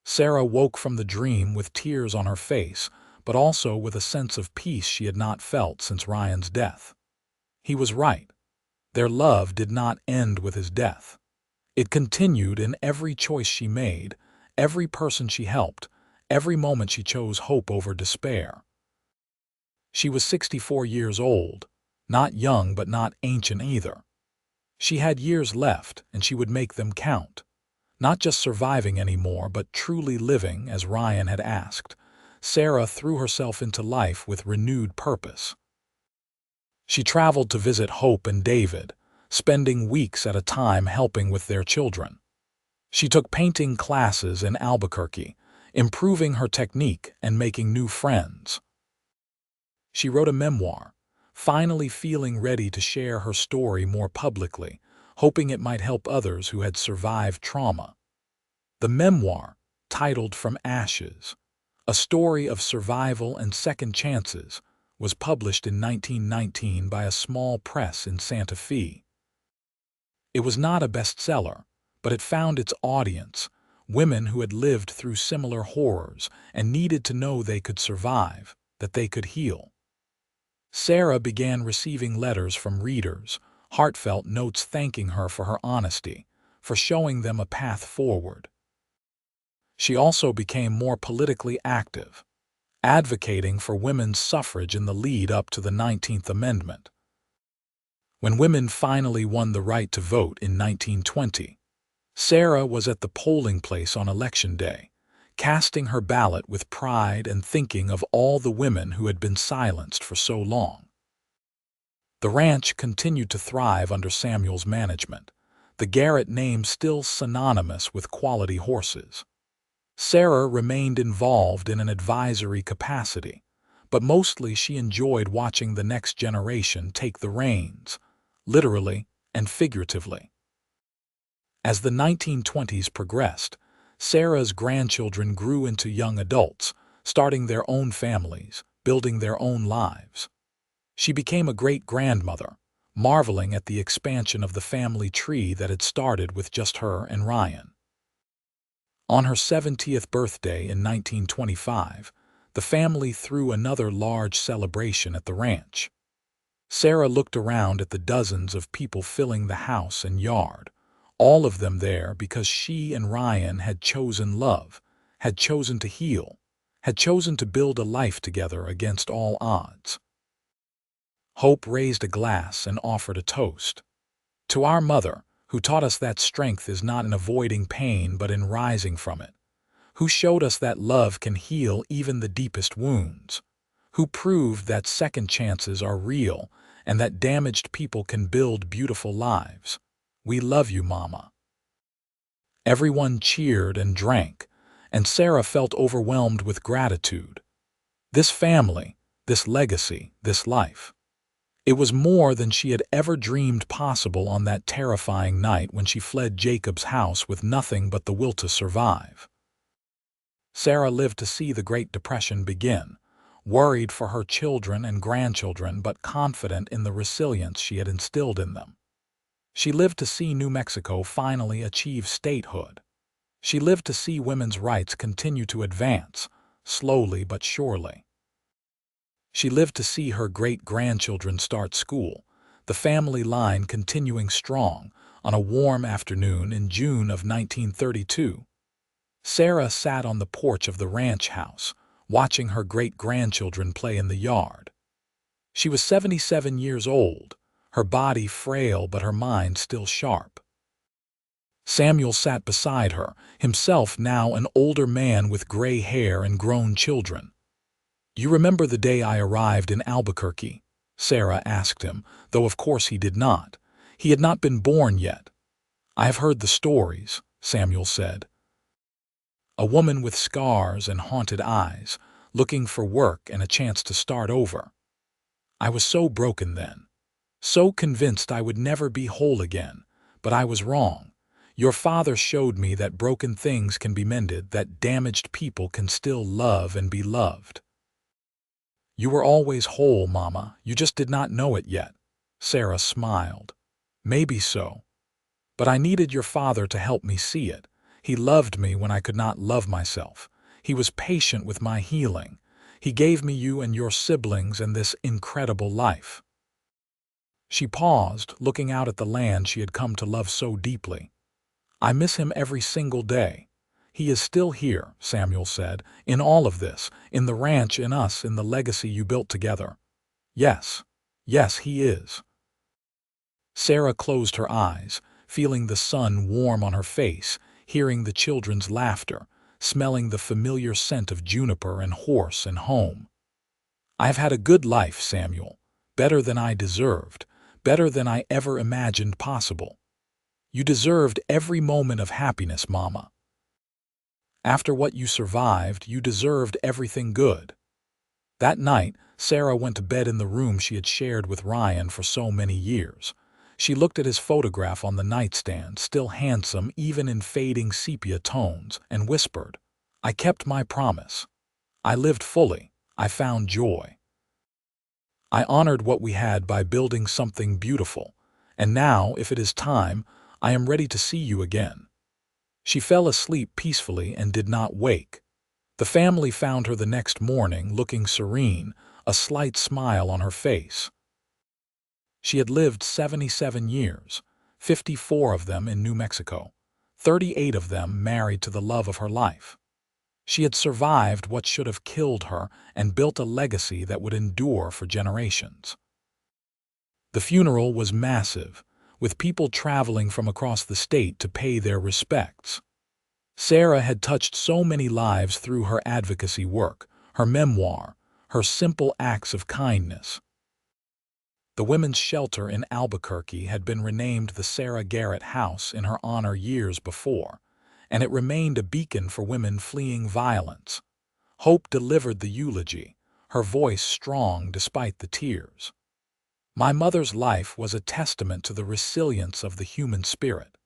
Sarah woke from the dream with tears on her face, but also with a sense of peace she had not felt since Ryan's death. He was right. Their love did not end with his death. It continued in every choice she made, every person she helped, every moment she chose hope over despair. She was 64 years old, not young but not ancient either. She had years left, and she would make them count. Not just surviving anymore, but truly living, as Ryan had asked. Sarah threw herself into life with renewed purpose. She traveled to visit Hope and David, spending weeks at a time helping with their children. She took painting classes in Albuquerque, improving her technique and making new friends. She wrote a memoir, finally feeling ready to share her story more publicly, hoping it might help others who had survived trauma. The memoir, titled From Ashes, a story of survival and second chances, was published in 1919 by a small press in Santa Fe. It was not a bestseller, but it found its audience, women who had lived through similar horrors and needed to know they could survive, that they could heal. Sarah began receiving letters from readers, heartfelt notes thanking her for her honesty, for showing them a path forward. She also became more politically active, advocating for women's suffrage in the lead up to the 19th Amendment. When women finally won the right to vote in 1920, Sarah was at the polling place on Election Day, casting her ballot with pride and thinking of all the women who had been silenced for so long. The ranch continued to thrive under Samuel's management, the Garrett name still synonymous with quality horses. Sarah remained involved in an advisory capacity, but mostly she enjoyed watching the next generation take the reins, literally and figuratively. As the 1920s progressed, Sarah's grandchildren grew into young adults, starting their own families, building their own lives. She became a great-grandmother, marveling at the expansion of the family tree that had started with just her and Ryan. On her 70th birthday in 1925, the family threw another large celebration at the ranch. Sarah looked around at the dozens of people filling the house and yard, all of them there because she and Ryan had chosen love, had chosen to heal, had chosen to build a life together against all odds. Hope raised a glass and offered a toast. "To our mother, who taught us that strength is not in avoiding pain but in rising from it, who showed us that love can heal even the deepest wounds, who proved that second chances are real and that damaged people can build beautiful lives. We love you, Mama." Everyone cheered and drank, and Sarah felt overwhelmed with gratitude. This family, this legacy, this life. It was more than she had ever dreamed possible on that terrifying night when she fled Jacob's house with nothing but the will to survive. Sarah lived to see the Great Depression begin, worried for her children and grandchildren but confident in the resilience she had instilled in them. She lived to see New Mexico finally achieve statehood. She lived to see women's rights continue to advance, slowly but surely. She lived to see her great-grandchildren start school, the family line continuing strong on a warm afternoon in June of 1932. Sarah sat on the porch of the ranch house, watching her great-grandchildren play in the yard. She was 77 years old, her body frail but her mind still sharp. Samuel sat beside her, himself now an older man with gray hair and grown children. "You remember the day I arrived in Albuquerque?" Sarah asked him, though of course he did not. He had not been born yet. "I have heard the stories," Samuel said. A woman with scars and haunted eyes, looking for work and a chance to start over. "I was so broken then, so convinced I would never be whole again, but I was wrong. Your father showed me that broken things can be mended, that damaged people can still love and be loved." "You were always whole, Mama. You just did not know it yet." Sarah smiled. "Maybe so. But I needed your father to help me see it. He loved me when I could not love myself. He was patient with my healing. He gave me you and your siblings and this incredible life." She paused, looking out at the land she had come to love so deeply. "I miss him every single day. He is still here," Samuel said, "in all of this, in the ranch, in us, in the legacy you built together. Yes, yes, he is." Sarah closed her eyes, feeling the sun warm on her face, hearing the children's laughter, smelling the familiar scent of juniper and horse and home. "I have had a good life, Samuel, better than I deserved, better than I ever imagined possible. You deserved every moment of happiness, Mama. After what you survived, you deserved everything good." That night, Sarah went to bed in the room she had shared with Ryan for so many years. She looked at his photograph on the nightstand, still handsome even in fading sepia tones, and whispered, "I kept my promise. I lived fully. I found joy. I honored what we had by building something beautiful. And now, if it is time, I am ready to see you again." She fell asleep peacefully and did not wake. The family found her the next morning looking serene, a slight smile on her face. She had lived 77 years, 54 of them in New Mexico, 38 of them married to the love of her life. She had survived what should have killed her and built a legacy that would endure for generations. The funeral was massive, with people traveling from across the state to pay their respects. Sarah had touched so many lives through her advocacy work, her memoir, her simple acts of kindness. The women's shelter in Albuquerque had been renamed the Sarah Garrett House in her honor years before, and it remained a beacon for women fleeing violence. Hope delivered the eulogy, her voice strong despite the tears. "My mother's life was a testament to the resilience of the human spirit.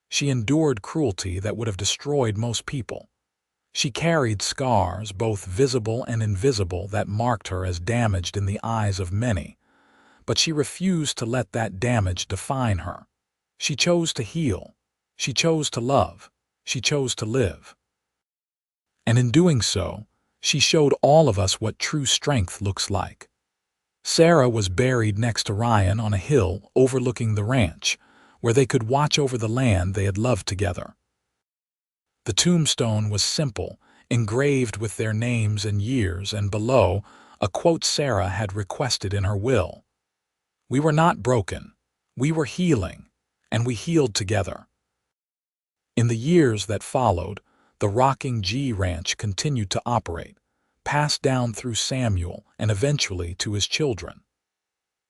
She endured cruelty that would have destroyed most people. She carried scars, both visible and invisible, that marked her as damaged in the eyes of many. But she refused to let that damage define her. She chose to heal. She chose to love. She chose to live. And in doing so, she showed all of us what true strength looks like." Sarah was buried next to Ryan on a hill overlooking the ranch, where they could watch over the land they had loved together. The tombstone was simple, engraved with their names and years, and below, a quote Sarah had requested in her will. "We were not broken. We were healing, and we healed together." In the years that followed, the Rocking G Ranch continued to operate, passed down through Samuel and eventually to his children.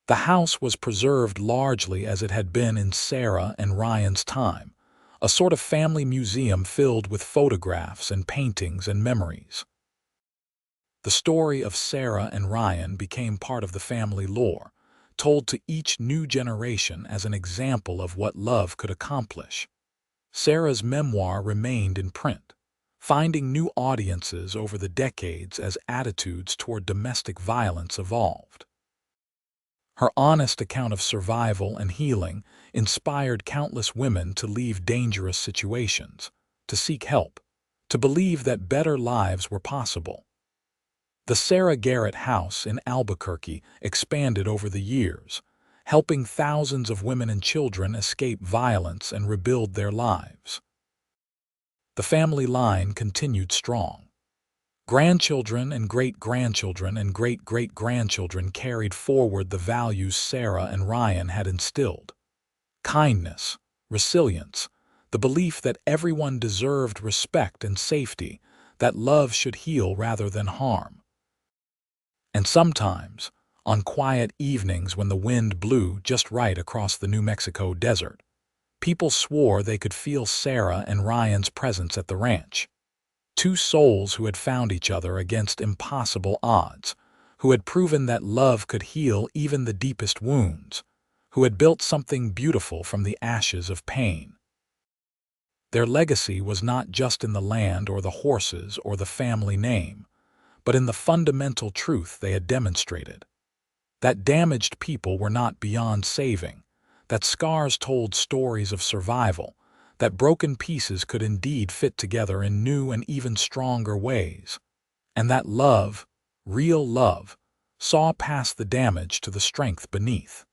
The house was preserved largely as it had been in Sarah and Ryan's time, a sort of family museum filled with photographs and paintings and memories. The story of Sarah and Ryan became part of the family lore, told to each new generation as an example of what love could accomplish. Sarah's memoir remained in print, finding new audiences over the decades as attitudes toward domestic violence evolved. Her honest account of survival and healing inspired countless women to leave dangerous situations, to seek help, to believe that better lives were possible. The Sarah Garrett house in Albuquerque expanded over the years, helping thousands of women and children escape violence and rebuild their lives. The family line continued strong. Grandchildren and great-grandchildren and great-great-grandchildren carried forward the values Sarah and Ryan had instilled: kindness, resilience, the belief that everyone deserved respect and safety, that love should heal rather than harm. And sometimes, on quiet evenings when the wind blew just right across the New Mexico desert, people swore they could feel Sarah and Ryan's presence at the ranch. Two souls who had found each other against impossible odds, who had proven that love could heal even the deepest wounds, who had built something beautiful from the ashes of pain. Their legacy was not just in the land or the horses or the family name, but in the fundamental truth they had demonstrated: that damaged people were not beyond saving, that scars told stories of survival, that broken pieces could indeed fit together in new and even stronger ways, and that love, real love, saw past the damage to the strength beneath.